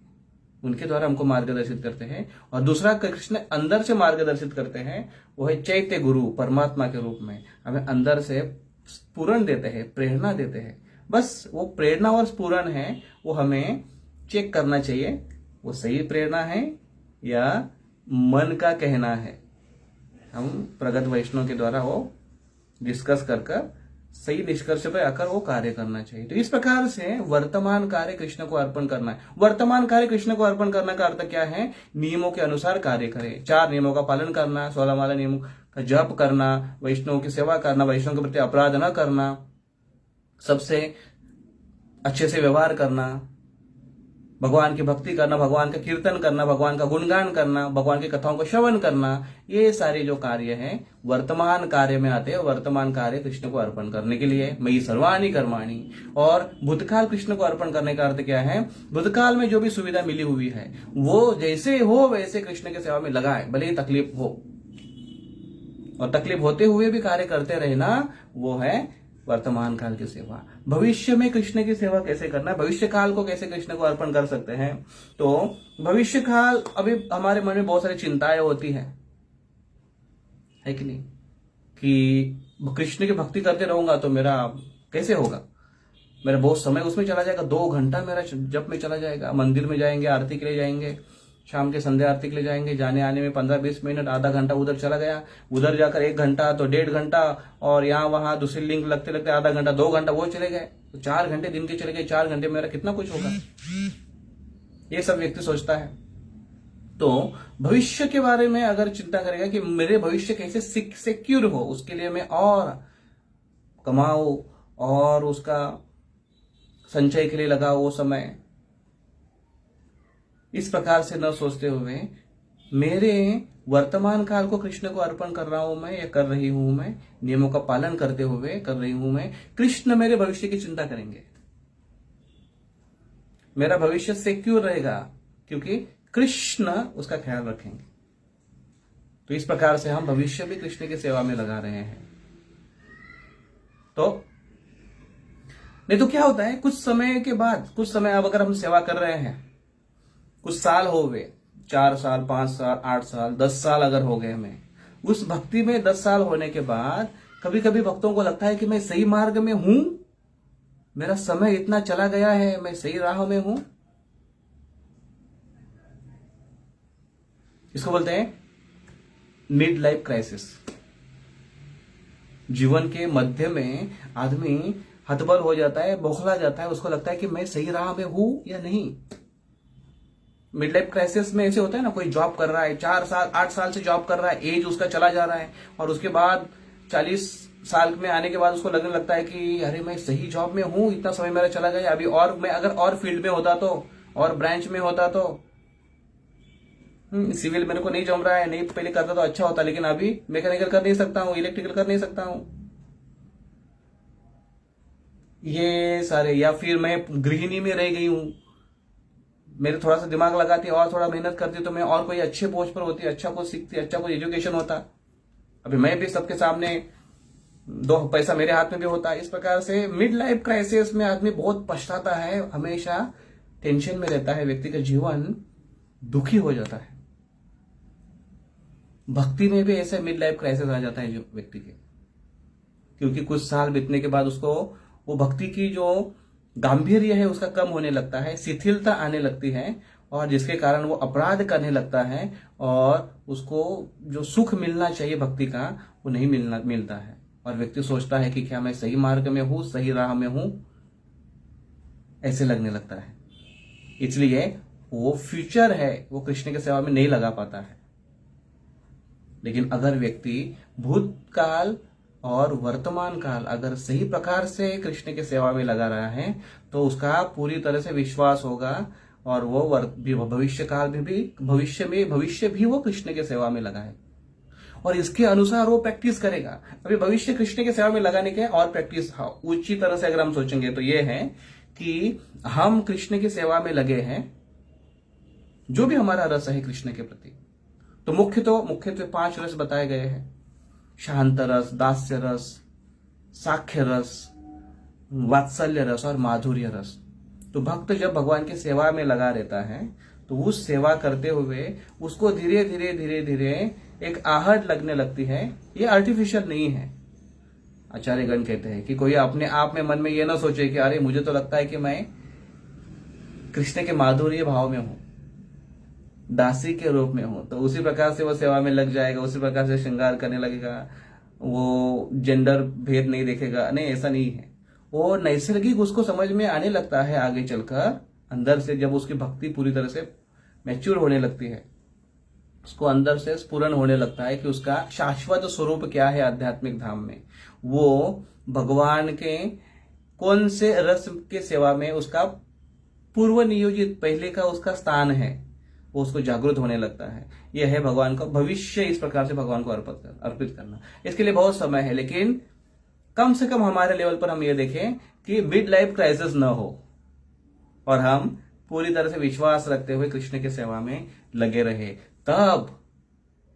उनके द्वारा हमको मार्गदर्शित करते हैं। और दूसरा कृष्ण अंदर से मार्गदर्शित करते हैं, वो है चैत्य गुरु, परमात्मा के रूप में हमें अंदर से स्फुरण देते हैं, प्रेरणा देते हैं। बस वो प्रेरणा और स्फुरण है, वो हमें चेक करना चाहिए वो सही प्रेरणा है या मन का कहना है। हम प्रगत वैष्णव के द्वारा वो डिस्कस कर सही निष्कर्ष पर आकर वो कार्य करना चाहिए। तो इस प्रकार से वर्तमान कार्य कृष्ण को अर्पण करना है। वर्तमान कार्य कृष्ण को अर्पण करने का अर्थ क्या है? नियमों के अनुसार कार्य करें, 4 नियमों का पालन करना, 16 माला नियमों का जप करना, वैष्णव की सेवा करना, वैष्णव के प्रति अपराध न करना, सबसे अच्छे से व्यवहार करना, भगवान की भक्ति करना, भगवान का कीर्तन करना, भगवान का गुणगान करना, भगवान की कथाओं को श्रवण करना, ये सारे जो कार्य हैं वर्तमान कार्य में आते हैं। वर्तमान कार्य कृष्ण को अर्पण करने के लिए मयि सर्वाणि कर्माणि। और भूतकाल कृष्ण को अर्पण करने का अर्थ क्या है? भूतकाल में जो भी सुविधा मिली हुई है वो जैसे हो वैसे कृष्ण की सेवा में लगाए, भले ही तकलीफ हो, और तकलीफ होते हुए भी कार्य करते रहना, वो है वर्तमान काल की सेवा। भविष्य में कृष्ण की सेवा कैसे करना है, भविष्य काल को कैसे कृष्ण को अर्पण कर सकते हैं? तो भविष्य काल, अभी हमारे मन में बहुत सारी चिंताएं होती है कि नहीं, कि कृष्ण की भक्ति करते रहूंगा तो मेरा कैसे होगा, मेरा बहुत समय उसमें चला जाएगा, 2 घंटा मेरा जप में चला जाएगा। मंदिर में जाएंगे, आरती के लिए जाएंगे, शाम के संध्या आरती के लिए जाएंगे, जाने आने में 15-20 मिनट, आधा घंटा उधर चला गया, उधर जाकर 1 घंटा, तो 1.5 घंटा, और यहाँ वहां दूसरी लिंक लगते लगते आधा घंटा, 2 घंटा वो चले गए, तो 4 घंटे दिन के चले गए। 4 घंटे में मेरा कितना कुछ होगा, ये सब व्यक्ति सोचता है। तो भविष्य के बारे में अगर चिंता करेगा कि मेरे भविष्य कैसे सिक्योर हो, उसके लिए मैं और कमाऊं और उसका संचय के लिए लगाओ वो समय, इस प्रकार से न सोचते हुए मेरे वर्तमान काल को कृष्ण को अर्पण कर रहा हूं मैं, या कर रही हूं मैं, नियमों का पालन करते हुए कर रही हूं मैं, कृष्ण मेरे भविष्य की चिंता करेंगे, मेरा भविष्य सिक्योर रहेगा, क्योंकि कृष्ण उसका ख्याल रखेंगे। तो इस प्रकार से हम भविष्य भी कृष्ण की सेवा में लगा रहे हैं। तो नहीं तो क्या होता है, कुछ समय के बाद, कुछ समय अब अगर हम सेवा कर रहे हैं, कुछ साल हो गए, 4 साल, 5 साल, 8 साल, 10 साल अगर हो गए हमें उस भक्ति में, 10 साल होने के बाद कभी कभी भक्तों को लगता है कि मैं सही मार्ग में हूं, मेरा समय इतना चला गया है, मैं सही राह में हूं। इसको बोलते हैं मिड लाइफ क्राइसिस। जीवन के मध्य में आदमी हतबल हो जाता है, बौखला जाता है, उसको लगता है कि मैं सही राह में हूं या नहीं। मिड लाइफ क्राइसिस में ऐसे होता है ना, कोई जॉब कर रहा है, 4 साल 8 साल से जॉब कर रहा है, एज उसका चला जा रहा है, और उसके बाद 40 साल में आने के बाद उसको लगने लगता है कि अरे मैं सही जॉब में हूं, इतना समय मेरा चला गया, अभी और मैं अगर और फील्ड में होता तो, और ब्रांच में होता तो, सिविल मेरे को नहीं जम रहा है, नहीं पहले करता तो अच्छा होता, लेकिन अभी मैकेनिकल कर नहीं सकता हूं, इलेक्ट्रिकल कर नहीं सकता हूं। ये सारे, या फिर मैं गृहिणी में रह गई हूं, मेरे थोड़ा सा दिमाग लगाती और थोड़ा मेहनत करती तो मैं और कोई अच्छे पोस्ट पर होती, अच्छा कुछ सीखती, अच्छा कोई एजुकेशन होता। अभी मैं भी सबके सामने दो पैसा मेरे हाथ में भी होता। इस प्रकार से मिड लाइफ क्राइसिस में आदमी बहुत पछताता है, हमेशा टेंशन में रहता है, व्यक्ति का जीवन दुखी हो जाता है। भक्ति में भी ऐसे मिड लाइफ क्राइसिस आ जाता है जो व्यक्ति के, क्योंकि कुछ साल बीतने के बाद उसको वो भक्ति की जो गांभीर्य है उसका कम होने लगता है, शिथिलता आने लगती है, और जिसके कारण वो अपराध करने लगता है और उसको जो सुख मिलना चाहिए भक्ति का वो नहीं मिलता है। और व्यक्ति सोचता है कि क्या मैं सही मार्ग में हूं, सही राह में हूं, ऐसे लगने लगता है। इसलिए वो फ्यूचर है वो कृष्ण की सेवा में नहीं लगा पाता है। लेकिन अगर व्यक्ति भूतकाल और वर्तमान काल अगर सही प्रकार से कृष्ण की सेवा में लगा रहा है तो उसका पूरी तरह से विश्वास होगा, और वो भविष्य काल में भी भविष्य भी वो कृष्ण की सेवा में लगा है, और इसके अनुसार वो प्रैक्टिस करेगा। अभी भविष्य कृष्ण की सेवा में लगाने के और प्रैक्टिस ऊंची तरह से अगर हम सोचेंगे तो ये है कि हम कृष्ण की सेवा में लगे हैं, जो भी हमारा रस है कृष्ण के प्रति, तो मुख्यत्वे 5 रस बताए गए हैं, शांत रस, दास्य रस, साख्य रस, वात्सल्य रस और माधुर्य रस। तो भक्त जब भगवान की सेवा में लगा रहता है तो उस सेवा करते हुए उसको धीरे धीरे धीरे धीरे एक आहट लगने लगती है। ये आर्टिफिशियल नहीं है। आचार्यगण कहते हैं कि कोई अपने आप में मन में ये ना सोचे कि अरे मुझे तो लगता है कि मैं कृष्ण के माधुर्य भाव में हूं, दासी के रूप में हूं, तो उसी प्रकार से वो सेवा में लग जाएगा, उसी प्रकार से श्रृंगार करने लगेगा, वो जेंडर भेद नहीं देखेगा। नहीं, ऐसा नहीं है। वो नैसर्गिक उसको समझ में आने लगता है आगे चलकर, अंदर से जब उसकी भक्ति पूरी तरह से मैच्योर होने लगती है, उसको अंदर से स्फुरण होने लगता है कि उसका शाश्वत स्वरूप क्या है आध्यात्मिक धाम में, वो भगवान के कौन से रस के सेवा में उसका पूर्व नियोजित पहले का उसका स्थान है, वो उसको जागृत होने लगता है। यह है भगवान को भविष्य इस प्रकार से भगवान को अर्पित करना। इसके लिए बहुत समय है, लेकिन कम से कम हमारे लेवल पर हम ये देखें कि मिड लाइफ क्राइसिस न हो और हम पूरी तरह से विश्वास रखते हुए कृष्ण की सेवा में लगे रहे, तब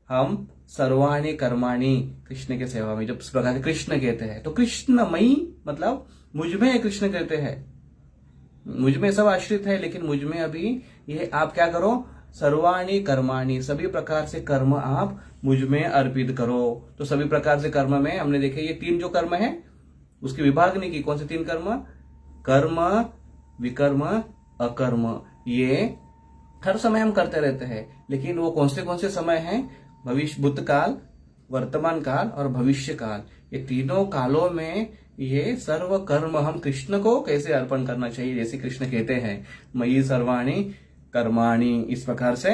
हम सर्वाणी कर्माणी कृष्ण के सेवा में, जब इस प्रकार से कृष्ण कहते हैं तो कृष्णमयी मतलब मुझ में कृष्ण कहते हैं, मुझ में सब आश्रित है, लेकिन मुझ में अभी ये आप क्या करो, सर्वाणी कर्माणी सभी प्रकार से कर्म आप मुझ में अर्पित करो। तो सभी प्रकार से कर्म में हमने देखे ये 3 जो कर्म है उसकी विभागनी की, कौन से 3 कर्म, कर्म, विकर्म, अकर्म, ये हर समय हम करते रहते हैं। लेकिन वो कौन से समय हैं, भविष्य, भूतकाल, वर्तमान काल और भविष्य काल, ये तीनों कालों में ये सर्व कर्म हम कृष्ण को कैसे अर्पण करना चाहिए, जैसे कृष्ण कहते हैं मयि सर्वाणी कर्माणि, इस प्रकार से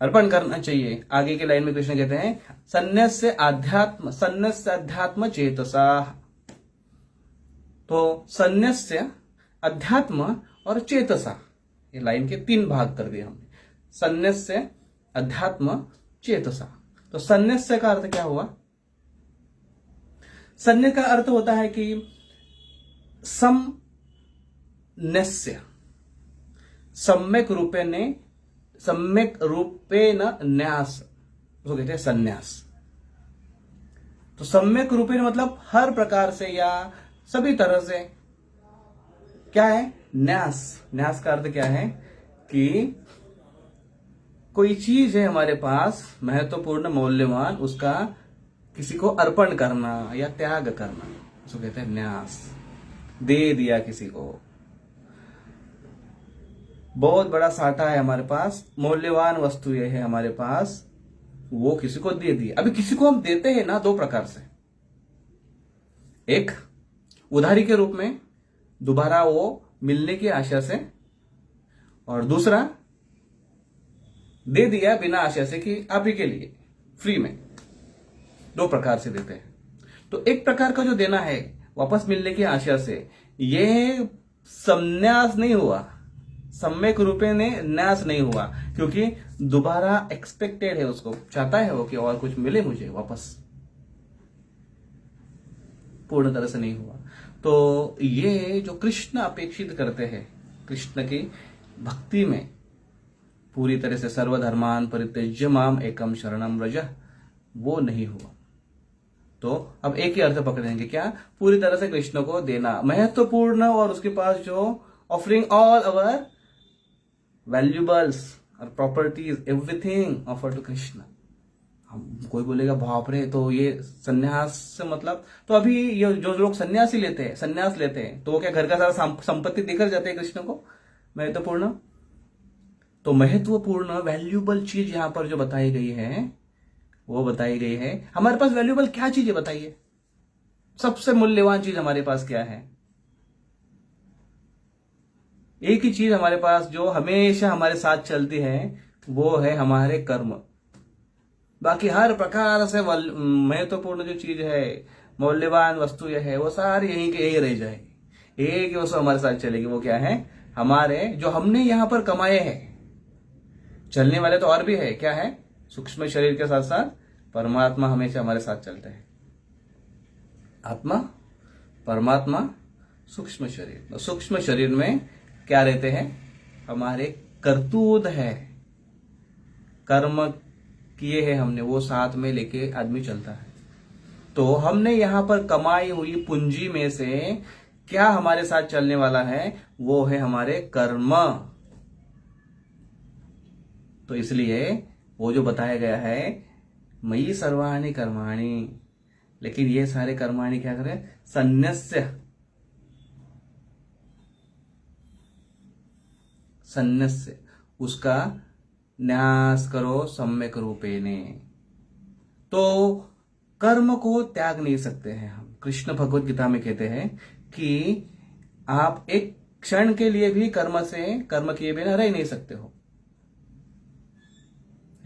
अर्पण करना चाहिए। आगे के लाइन में कृष्ण कहते हैं सन्न्यस्य अध्यात्म चेतसा। तो सन्न्यस्य अध्यात्म और चेतसा, ये लाइन के 3 भाग कर दिए हमने। सन्न्यस्य अध्यात्म चेतसा, तो सन्न्यस्य का अर्थ क्या हुआ, सन्न्य का अर्थ होता है कि समन्यस्य, सम्यक रूपेण न्यास, उसको कहते हैं सन्यास। तो सम्यक रूपेण मतलब हर प्रकार से या सभी तरह से, क्या है न्यास। न्यास का अर्थ क्या है कि कोई चीज है हमारे पास महत्वपूर्ण मूल्यवान, उसका किसी को अर्पण करना या त्याग करना, उसको कहते हैं न्यास। दे दिया किसी को, बहुत बड़ा साटा है हमारे पास, मूल्यवान वस्तु ये है हमारे पास, वो किसी को दे दी। अभी किसी को हम देते हैं ना 2 प्रकार से, एक उधारी के रूप में दोबारा वो मिलने की आशा से, और दूसरा दे दिया बिना आशा से कि आप ही के लिए फ्री में। 2 प्रकार से देते हैं। तो एक प्रकार का जो देना है वापस मिलने की आशा से, ये संन्यास नहीं हुआ, सम्यक रूपे ने न्यास नहीं हुआ, क्योंकि दोबारा एक्सपेक्टेड है, उसको चाहता है वो कि और कुछ मिले मुझे वापस। पूर्ण तरह से नहीं हुआ। तो ये जो कृष्ण अपेक्षित करते हैं, कृष्ण की भक्ति में पूरी तरह से सर्वधर्मान परित्यज्य माम एकम शरणम व्रज, वो नहीं हुआ। तो अब एक ही अर्थ पकड़ेंगे, क्या? पूरी तरह से कृष्ण को देना महत्वपूर्ण, और उसके पास जो ऑफरिंग ऑल अवर वैल्यूबल्स और properties, everything offer to Krishna. हम कोई बोलेगा बाप रे, तो ये सन्यास से मतलब, तो अभी ये जो लोग सन्यास लेते हैं तो वो क्या घर का सारा संपत्ति देकर जाते हैं कृष्ण को? महत्वपूर्ण, तो महत्वपूर्ण वैल्यूबल चीज यहां पर जो बताई गई है, वो बताई गई है। हमारे पास वैल्यूबल क्या चीज है बताइए? सबसे मूल्यवान चीज हमारे पास क्या है? एक ही चीज हमारे पास जो हमेशा हमारे साथ चलती है, वो है हमारे कर्म। बाकी हर प्रकार से महत्वपूर्ण जो चीज है, मूल्यवान वस्तु यह है, वो सारी यहीं के यही रह जाएगी। एक ही वस्तु हमारे साथ चलेगी, वो क्या है? हमारे जो हमने यहां पर कमाए हैं। चलने वाले तो और भी है, क्या है? सूक्ष्म शरीर के साथ साथ परमात्मा हमेशा हमारे साथ चलते हैं। आत्मा, परमात्मा, सूक्ष्म शरीर। तो सूक्ष्म शरीर में क्या रहते हैं? हमारे करतूत है, कर्म किए हैं हमने, वो साथ में लेके आदमी चलता है। तो हमने यहां पर कमाई हुई पूंजी में से क्या हमारे साथ चलने वाला है? वो है हमारे कर्म। तो इसलिए वो जो बताया गया है, मयि सर्वाणि कर्माणि, लेकिन ये सारे कर्माणि क्या करें? सन्न्यस्य, उसका न्यास करो सम्यक रूपेणे। तो कर्म को त्याग नहीं सकते हैं हम। कृष्ण भगवत गीता में कहते हैं कि आप एक क्षण के लिए भी कर्म किए बिना रह नहीं सकते हो,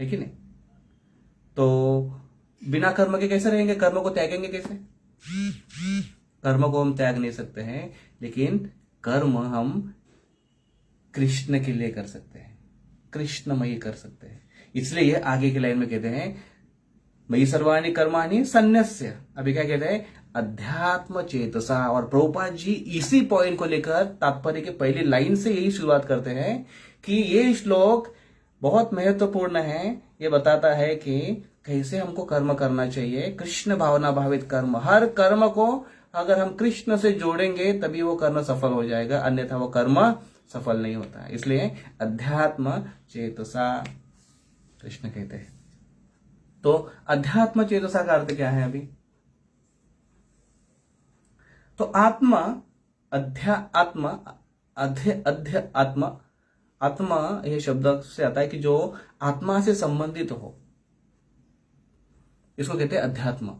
है कि नहीं? तो बिना कर्म के कैसे रहेंगे? कर्म को त्यागेंगे कैसे? कर्म को हम त्याग नहीं सकते हैं, लेकिन कर्म हम कृष्ण के लिए कर सकते हैं, कृष्णमयी कर सकते हैं। इसलिए ये आगे की लाइन में कहते हैं मयि सर्वाणि कर्माणि सन्न्यस्य। अभी क्या कहते हैं? अध्यात्म चेतसा। और प्रभुपाद जी इसी पॉइंट को लेकर तात्पर्य के पहली लाइन से यही शुरुआत करते हैं कि ये श्लोक बहुत महत्वपूर्ण है। ये बताता है कि कैसे हमको कर्म करना चाहिए, कृष्ण भावना भावित कर्म। हर कर्म को अगर हम कृष्ण से जोड़ेंगे तभी वो कर्म सफल हो जाएगा, अन्यथा वो कर्म सफल नहीं होता है। इसलिए अध्यात्म चेतसा कृष्ण कहते हैं। तो अध्यात्म चेतसा का अर्थ क्या है? अभी तो आत्मा, आत्मा यह शब्द से आता है कि जो आत्मा से संबंधित हो, इसको कहते हैं अध्यात्म।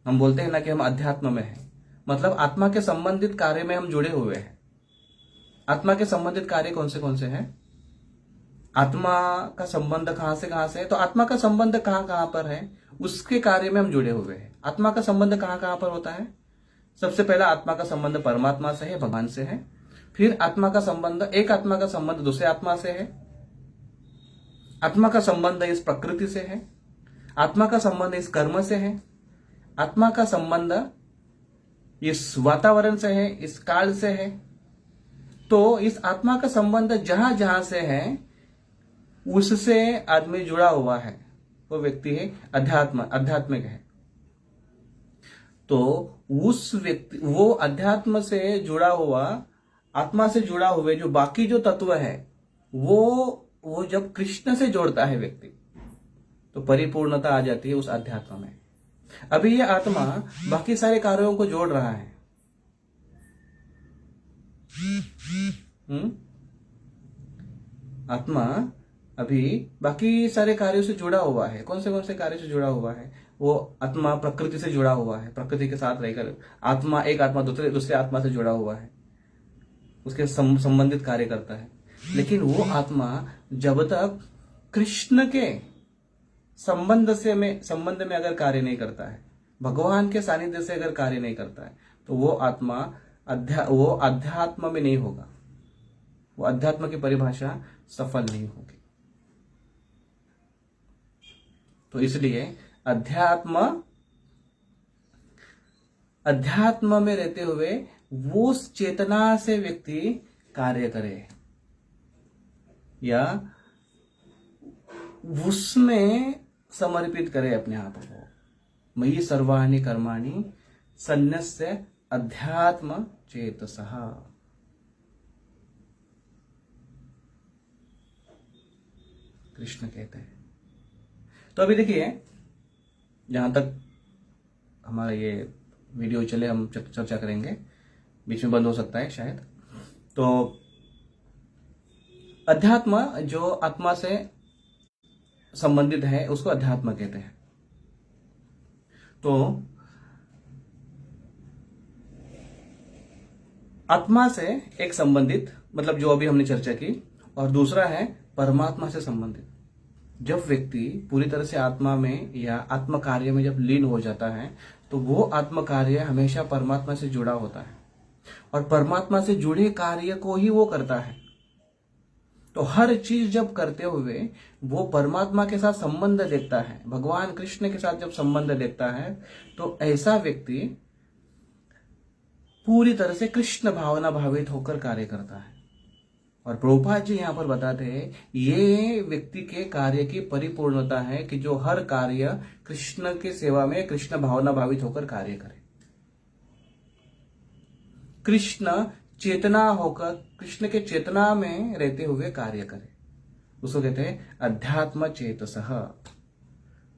हम बोलते हैं ना कि हम अध्यात्म में हैं, मतलब आत्मा के संबंधित कार्य में हम जुड़े हुए हैं। आत्मा के संबंधित कार्य कौन से हैं? आत्मा का संबंध कहां से है? तो आत्मा का संबंध कहां पर है? उसके कार्य में हम जुड़े हुए हैं। आत्मा का संबंध कहां पर होता है? सबसे पहला आत्मा का संबंध परमात्मा से है, भगवान से है। फिर आत्मा का संबंध, एक आत्मा का संबंध दूसरे आत्मा से है। आत्मा का संबंध इस प्रकृति से है। आत्मा का संबंध इस कर्म से है। आत्मा का संबंध इस वातावरण से है, इस काल से है। तो इस आत्मा का संबंध जहां जहां से है, उससे आदमी जुड़ा हुआ है, वो व्यक्ति है आध्यात्मिक है। तो उस व्यक्ति, वो अध्यात्म से जुड़ा हुआ, आत्मा से जुड़ा हुए जो बाकी जो तत्व है, वो जब कृष्ण से जोड़ता है व्यक्ति, तो परिपूर्णता आ जाती है उस अध्यात्म में। अभी ये आत्मा बाकी सारे कार्यों को जोड़ रहा है। आत्मा अभी बाकी सारे कार्यों से जुड़ा हुआ है। कौन से कार्य से जुड़ा हुआ है? वो आत्मा प्रकृति से जुड़ा हुआ है, प्रकृति के साथ रहकर आत्मा, एक आत्मा दूसरे आत्मा से जुड़ा हुआ है, उसके संबंधित कार्य करता है। लेकिन वो आत्मा जब तक कृष्ण के संबंध में अगर कार्य नहीं करता है, भगवान के सानिध्य से अगर कार्य नहीं करता है, तो वो आत्मा वो अध्यात्म में नहीं होगा, वो अध्यात्म की परिभाषा सफल नहीं होगी। तो इसलिए अध्यात्म अध्यात्म में रहते हुए वो उस चेतना से व्यक्ति कार्य करे या उसमें समर्पित करे अपने आप को। मयि सर्वाणि कर्माणि सन्न्यस्य अध्यात्म चेतसः। कृष्ण कहते हैं। तो अभी देखिए, जहां तक हमारा ये वीडियो चले हम चर्चा करेंगे, बीच में बंद हो सकता है शायद। तो अध्यात्म जो आत्मा से संबंधित है उसको अध्यात्म कहते हैं। तो आत्मा से एक संबंधित, मतलब जो अभी हमने चर्चा की, और दूसरा है परमात्मा से संबंधित। जब व्यक्ति पूरी तरह से आत्मा में या आत्म कार्य में जब लीन हो जाता है तो वो आत्म कार्य हमेशा परमात्मा से जुड़ा होता है और परमात्मा से जुड़े कार्य को ही वो करता है। तो हर चीज जब करते हुए वो परमात्मा के साथ संबंध देखता है, भगवान कृष्ण के साथ जब संबंध देखता है, तो ऐसा व्यक्ति पूरी तरह से कृष्ण भावना भावित होकर कार्य करता है। और प्रभुपाद जी यहां पर बताते हैं ये व्यक्ति के कार्य की परिपूर्णता है कि जो हर कार्य कृष्ण की सेवा में कृष्ण भावना भावित होकर कार्य करे, कृष्ण चेतना होकर, कृष्ण के चेतना में रहते हुए कार्य करे, उसको कहते हैं अध्यात्म चेतसः।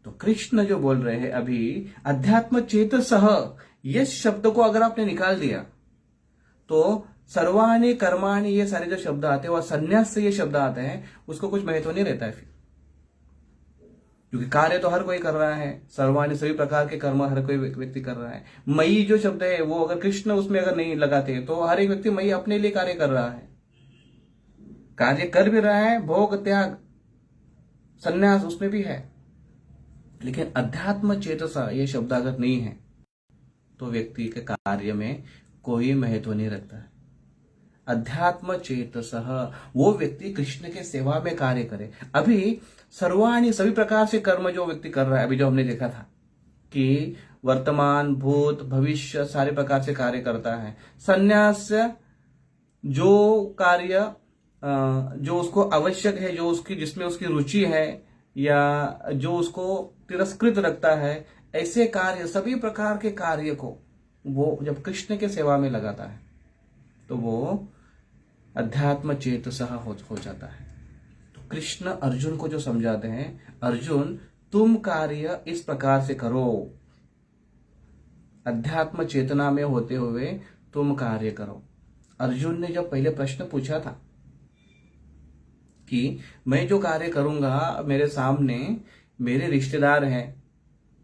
तो कृष्ण जो बोल रहे हैं अभी अध्यात्म चेतसः, ये शब्द को अगर आपने निकाल दिया तो सर्वाणि कर्माणि ये सारे जो शब्द आते हैं और संन्यास से ये शब्द आते हैं, उसको कुछ महत्व नहीं रहता है फिर, क्योंकि कार्य तो हर कोई कर रहा है। सर्वाणि सभी प्रकार के कर्म हर कोई व्यक्ति कर रहा है। मई जो शब्द है वो अगर कृष्ण उसमें अगर नहीं लगाते तो हर एक व्यक्ति मई अपने लिए कार्य कर रहा है, कार्य कर भी रहा है, भोग त्याग संन्यास उसमें भी है। लेकिन अध्यात्म चेतसा ये शब्द अगर नहीं है तो व्यक्ति के कार्य में कोई महत्व नहीं रखता है। अध्यात्म चेतसः, वो व्यक्ति कृष्ण के सेवा में कार्य करे। अभी सर्वाणि सभी प्रकार से कर्म जो व्यक्ति कर रहा है, अभी जो हमने देखा था कि वर्तमान भूत भविष्य सारे प्रकार से कार्य करता है। संन्यास जो कार्य जो उसको आवश्यक है, जो उसकी जिसमें उसकी रुचि है या जो उसको तिरस्कृत रखता है, ऐसे कार्य सभी प्रकार के कार्य को वो जब कृष्ण के सेवा में लगाता है तो वो अध्यात्म चेतसः हो जाता है। तो कृष्ण अर्जुन को जो समझाते हैं, अर्जुन तुम कार्य इस प्रकार से करो, अध्यात्म चेतना में होते हुए तुम कार्य करो। अर्जुन ने जब पहले प्रश्न पूछा था कि मैं जो कार्य करूंगा, मेरे सामने मेरे रिश्तेदार हैं,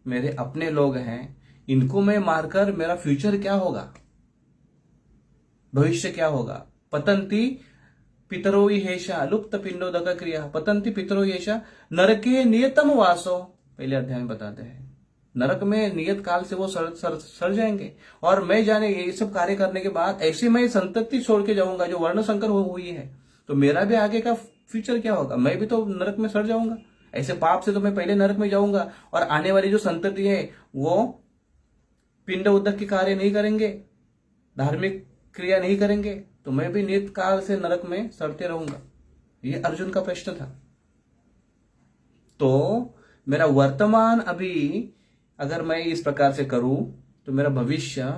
मेरे अपने लोग हैं, इनको मैं मारकर मेरा फ्यूचर क्या होगा, भविष्य क्या होगा। पतंती पितरो हेषा लुप्त पिंडोदक क्रिया, पतंती पितरो हेषा नरके नियतम वासो, पहले अध्याय में बताते हैं नरक में नियत काल से वो सड़ जाएंगे। और मैं जाने ये सब कार्य करने के बाद ऐसी मैं संतति छोड़ के जाऊंगा जो वर्ण संकर हुई है, तो मेरा भी आगे का फ्यूचर क्या होगा, मैं भी तो नरक में सड़ जाऊंगा। ऐसे पाप से तो मैं पहले नरक में जाऊंगा और आने वाली जो संतति है वो पिंड उदक के कार्य नहीं करेंगे, धार्मिक क्रिया नहीं करेंगे, तो मैं भी नियत काल से नरक में सड़ते रहूंगा। ये अर्जुन का प्रश्न था। तो मेरा वर्तमान अभी अगर मैं इस प्रकार से करूं तो मेरा भविष्य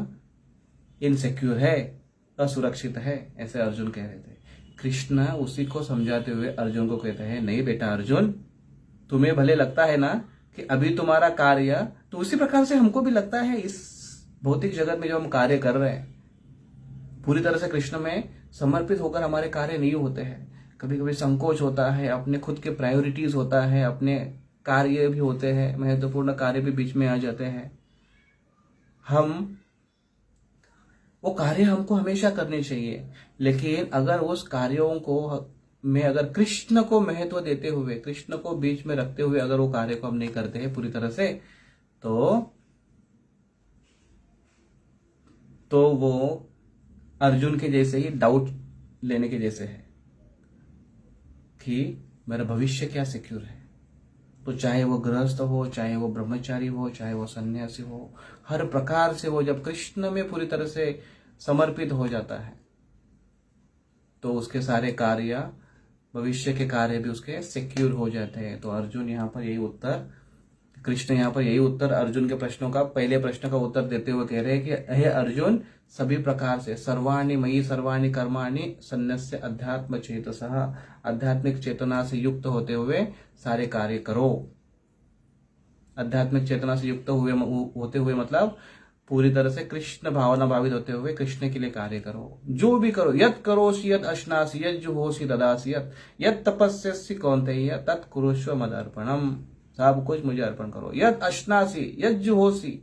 इनसिक्योर है, असुरक्षित है, ऐसे अर्जुन कह रहे थे। कृष्ण उसी को समझाते हुए अर्जुन को कहते हैं, नहीं बेटा अर्जुन, तुम्हें भले लगता है ना कि अभी तुम्हारा कार्य, तो उसी प्रकार से हमको भी लगता है इस भौतिक जगत में जो हम कार्य कर रहे हैं पूरी तरह से कृष्ण में समर्पित होकर हमारे कार्य नहीं होते हैं। कभी कभी संकोच होता है, अपने खुद के प्रायोरिटीज होता है, अपने कार्य भी होते हैं, महत्वपूर्ण कार्य भी बीच में आ जाते हैं। हम वो कार्य हमको हमेशा करने चाहिए, लेकिन अगर उस कार्यों को में अगर कृष्ण को महत्व देते हुए, कृष्ण को बीच में रखते हुए अगर वो कार्य को हम नहीं करते हैं पूरी तरह से, तो वो अर्जुन के जैसे ही डाउट लेने के जैसे है कि मेरा भविष्य क्या सिक्योर है। तो चाहे वो गृहस्थ हो, चाहे वो ब्रह्मचारी हो, चाहे वो सन्यासी हो, हर प्रकार से वो जब कृष्ण में पूरी तरह से समर्पित हो जाता है तो उसके सारे कार्य, भविष्य के कार्य भी उसके सिक्योर हो जाते हैं। तो अर्जुन यहाँ पर यही उत्तर, कृष्ण यहाँ पर यही उत्तर अर्जुन के प्रश्नों का, पहले प्रश्न का उत्तर देते हुए कह रहे हैं कि हे अर्जुन, सभी प्रकार से सर्वाणि मयि सर्वाणि कर्माणि सन्न्यस्य अध्यात्म चेतसः, आध्यात्मिक चेतना से युक्त होते हुए सारे कार्य करो। आध्यात्मिक चेतना से युक्त होते हुए मतलब पूरी तरह से कृष्ण भावना भावित होते हुए कृष्ण के लिए कार्य करो। जो भी करो, यत् करोसि यत् अश्नासि यत् जुहोसि ददासि यत् तपस्यसि कौन्तेय तत् कुरुष्व मदर्पणम। सब कुछ मुझे अर्पण करो। यत् अश्नासि यत् जुहोसि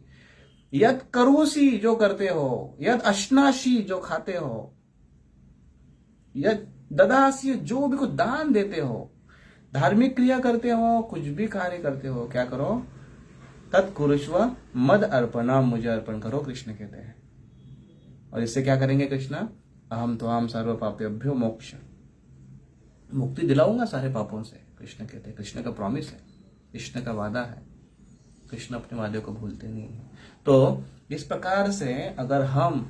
यत् करोसि जो करते हो, यत् अश्नासि जो खाते हो, यत् ददासि जो भी कुछ दान देते हो, धार्मिक क्रिया करते हो, कुछ भी कार्य करते हो, क्या करो, तत्कुरुष्व मद अर्पणम, मुझे अर्पण करो, कृष्ण कहते हैं। और इससे क्या करेंगे कृष्ण, अहम त्वाम सर्व पापेभ्यो मोक्ष, मुक्ति दिलाऊंगा सारे पापों से, कृष्ण कहते हैं। कृष्ण का प्रॉमिस है, कृष्ण का वादा है, कृष्ण अपने वादे को भूलते नहीं है। तो इस प्रकार से अगर हम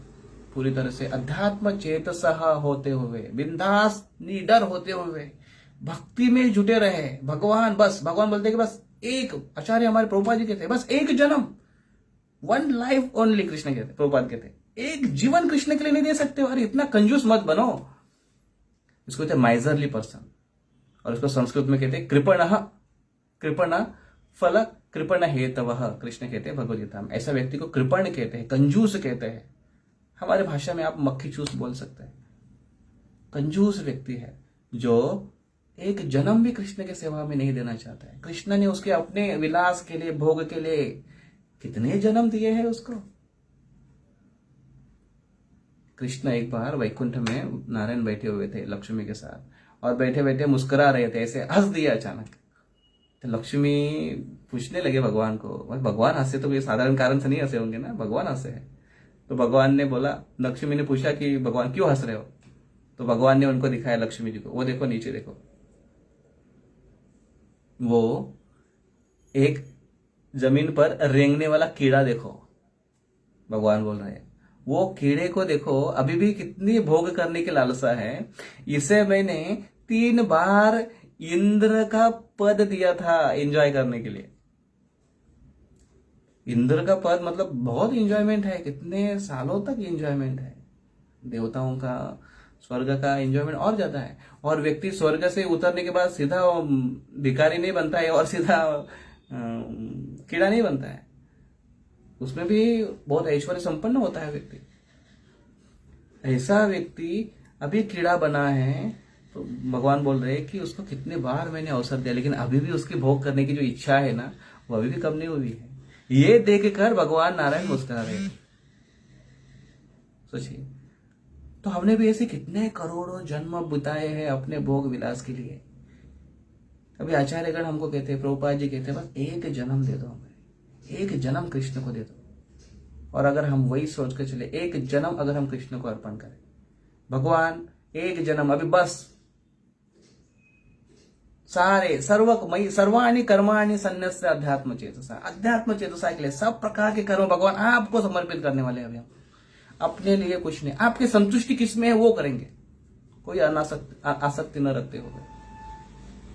पूरी तरह से अध्यात्म चेतसः होते हुए, बिंदास निडर होते हुए भक्ति में जुटे रहे, भगवान बोलते कि बस एक, आचार्य हमारे प्रभुपाद जी कहते हैं, बस एक जन्म, वन लाइफ ओनली, कृष्ण कहते, प्रभुपाद कहते, एक जीवन कृष्ण के लिए नहीं दे सकते हो, अरे इतना कंजूस मत बनो। इसको कहते हैं माइजरली पर्सन, और इसको संस्कृत में कहते हैं कृपण फल कृपण हेतवः, कृष्ण कहते हैं भगवद गीता में। ऐसा व्यक्ति को कृपण कहते हैं, कंजूस कहते हैं। हमारे भाषा में आप मक्खी चूस बोल सकते हैं। कंजूस व्यक्ति है जो एक जन्म भी कृष्ण के सेवा में नहीं देना चाहता है। कृष्ण ने उसके अपने विलास के लिए, भोग के लिए कितने जन्म दिए हैं उसको। कृष्ण एक बार वैकुंठ में नारायण बैठे हुए थे लक्ष्मी के साथ, और बैठे बैठे मुस्कुरा रहे थे, ऐसे हंस दिया अचानक। तो लक्ष्मी पूछने लगे भगवान को, भगवान हंसे तो कोई साधारण कारण से नहीं हंसे होंगे ना, भगवान हंसे हैं। तो भगवान ने बोला, लक्ष्मी ने पूछा कि भगवान क्यों हंस रहे हो। तो भगवान ने उनको दिखाया, लक्ष्मी जी को, वो देखो नीचे देखो, वो एक जमीन पर रेंगने वाला कीड़ा देखो। भगवान बोल रहे हैं, वो कीड़े को देखो, अभी भी कितनी भोग करने की लालसा है। इसे मैंने 3 बार इंद्र का पद दिया था एंजॉय करने के लिए। इंद्र का पद मतलब बहुत इंजॉयमेंट है, कितने सालों तक इंजॉयमेंट है। देवताओं का, स्वर्ग का एंजॉयमेंट और ज्यादा है। और व्यक्ति स्वर्ग से उतरने के बाद सीधा भिखारी नहीं बनता है और सीधा कीड़ा नहीं बनता है, उसमें भी बहुत ऐश्वर्य संपन्न होता है व्यक्ति। ऐसा व्यक्ति अभी कीड़ा बना है, तो भगवान बोल रहे हैं कि उसको कितने बार मैंने अवसर दिया, लेकिन अभी भी उसकी भोग करने की जो इच्छा है ना, वो अभी भी कम नहीं हुई है। ये देखकर भगवान नारायण मुस्कुरा रहे हैं। सोचिए, तो हमने भी ऐसे कितने करोड़ों जन्म बिताए हैं अपने भोग विलास के लिए। अभी आचार्यगण हमको कहते हैं, प्रभुपाद जी कहते हैं, बस एक जन्म दे दो हमें, एक जन्म कृष्ण को दे दो। और अगर हम वही सोच कर चले, एक जन्म अगर हम कृष्ण को अर्पण करें, भगवान एक जन्म, अभी बस सारे सर्वाणि कर्माणि सन्न्यस्य अध्यात्म चेतसा के लिए सब प्रकार के कर्म भगवान आपको समर्पित करने वाले हैं। अभी हम अपने लिए कुछ नहीं, आपकी संतुष्टि किसमें है वो करेंगे। कोई आसक्ति न रखते हुए,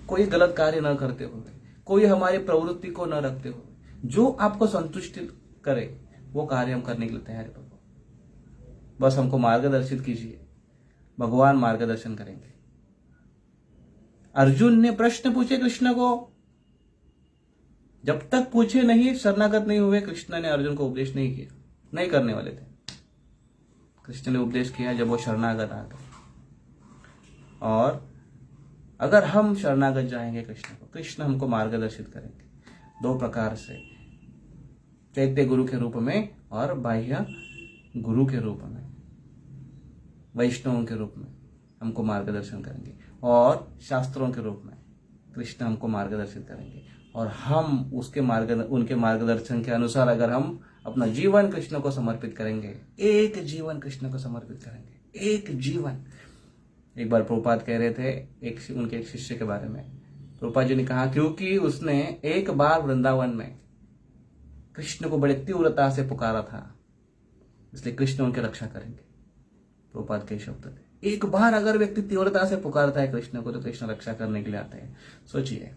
कोई गलत कार्य न करते हुए, कोई हमारी प्रवृत्ति को न रखते हुए, जो आपको संतुष्टि करे वो कार्य हम करने के लिए तैयार है। बस हमको मार्गदर्शित कीजिए, भगवान मार्गदर्शन करेंगे। अर्जुन ने प्रश्न पूछे कृष्ण को, जब तक पूछे नहीं, शरणागत नहीं हुए, कृष्ण ने अर्जुन को उपदेश नहीं किया, नहीं करने वाले थे। कृष्ण ने उपदेश किया जब वो शरणागत आ गए। और अगर हम शरणागत जाएंगे कृष्ण को, कृष्ण हमको मार्गदर्शित करेंगे 2 प्रकार से, चैत्य गुरु के रूप में और बाह्य गुरु के रूप में, वैष्णवों के रूप में हमको मार्गदर्शन करेंगे, और शास्त्रों के रूप में कृष्ण हमको मार्गदर्शित करेंगे। और हम उनके मार्गदर्शन के अनुसार अगर हम अपना जीवन कृष्ण को समर्पित करेंगे, एक जीवन कृष्ण को समर्पित करेंगे, एक जीवन। एक बार प्रभुपाद कह रहे थे उनके एक शिष्य के बारे में, रूपा जी ने कहा क्योंकि उसने एक बार वृंदावन में कृष्ण को बड़े तीव्रता से पुकारा था, इसलिए कृष्ण उनकी रक्षा करेंगे। प्रभुपाद के शब्द थे। एक बार अगर व्यक्ति तीव्रता से पुकारता है कृष्ण को तो कृष्ण रक्षा करने के लिए आते हैं। सोचिए,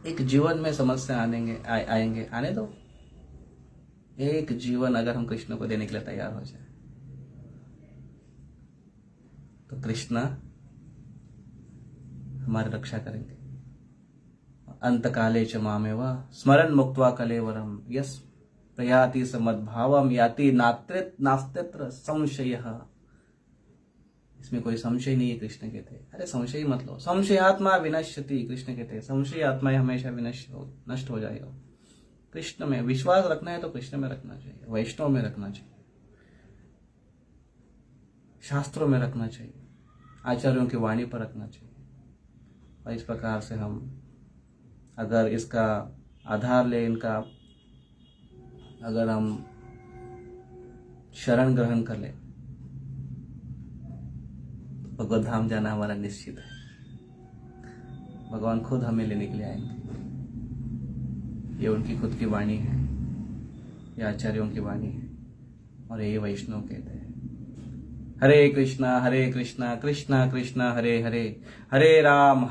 एक जीवन में समस्या आएंगे, आने दो। एक जीवन अगर हम कृष्ण को देने के लिए तैयार हो जाए तो कृष्ण हमारी रक्षा करेंगे। अंत काले च मामेव स्मरण मुक्त्वा कलेवरम यस प्रयाति समद्भावम याति नास्त्यत्र संशयः। इसमें कोई संशय नहीं है, कृष्ण कहते हैं। अरे संशय मत लो, संशयात्मा विनश्यति, कृष्ण कहते हैं संशय आत्मा हमेशा नष्ट हो जाएगा। कृष्ण में विश्वास रखना है तो कृष्ण में रखना चाहिए, वैष्णव में रखना चाहिए, शास्त्रों में रखना चाहिए, आचार्यों की वाणी पर रखना चाहिए। और इस प्रकार से हम अगर इसका आधार ले, इनका अगर हम शरण ग्रहण कर ले तो भगवत धाम जाना हमारा निश्चित है। भगवान खुद हमें लेने के लिए आएंगे। ये उनकी खुद की वाणी है, ये आचार्यों की वाणी है, और ये वैष्णव कहते हैं। हरे कृष्णा कृष्णा कृष्णा हरे हरे, हरे राम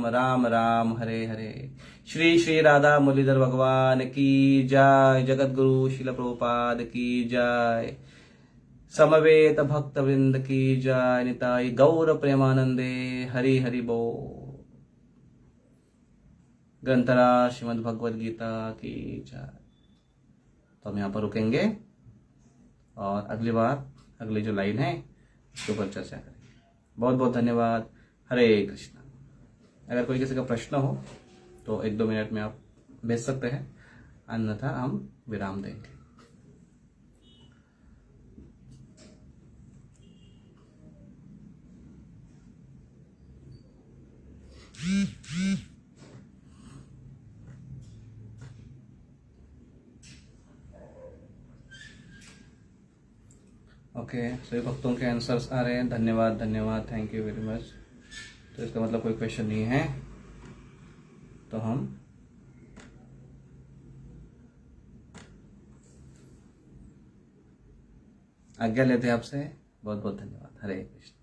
राम राम हरे हरे। श्री श्री राधा मुरलीधर भगवान की जय। जगत गुरु शिल प्रभुपाद की जय। समवेत भक्त वृंद की जय। निताई गौर प्रेमानंदे हरि हरि बोल। ग्रंथराज श्रीमद् भगवद गीता की जय। तो हम यहाँ पर रुकेंगे और अगली बार अगली जो लाइन है उसके ऊपर चर्चा करेंगे। बहुत बहुत धन्यवाद। हरे कृष्णा। अगर कोई किसी का प्रश्न हो तो 1-2 मिनट में आप भेज सकते हैं, अन्यथा हम विराम देंगे। ओके, सभी भक्तों के आंसर्स आ रहे हैं। धन्यवाद, थैंक यू वेरी मच। तो इसका मतलब कोई क्वेश्चन नहीं है, तो हम आज्ञा लेते हैं आपसे। बहुत बहुत धन्यवाद। हरे कृष्ण।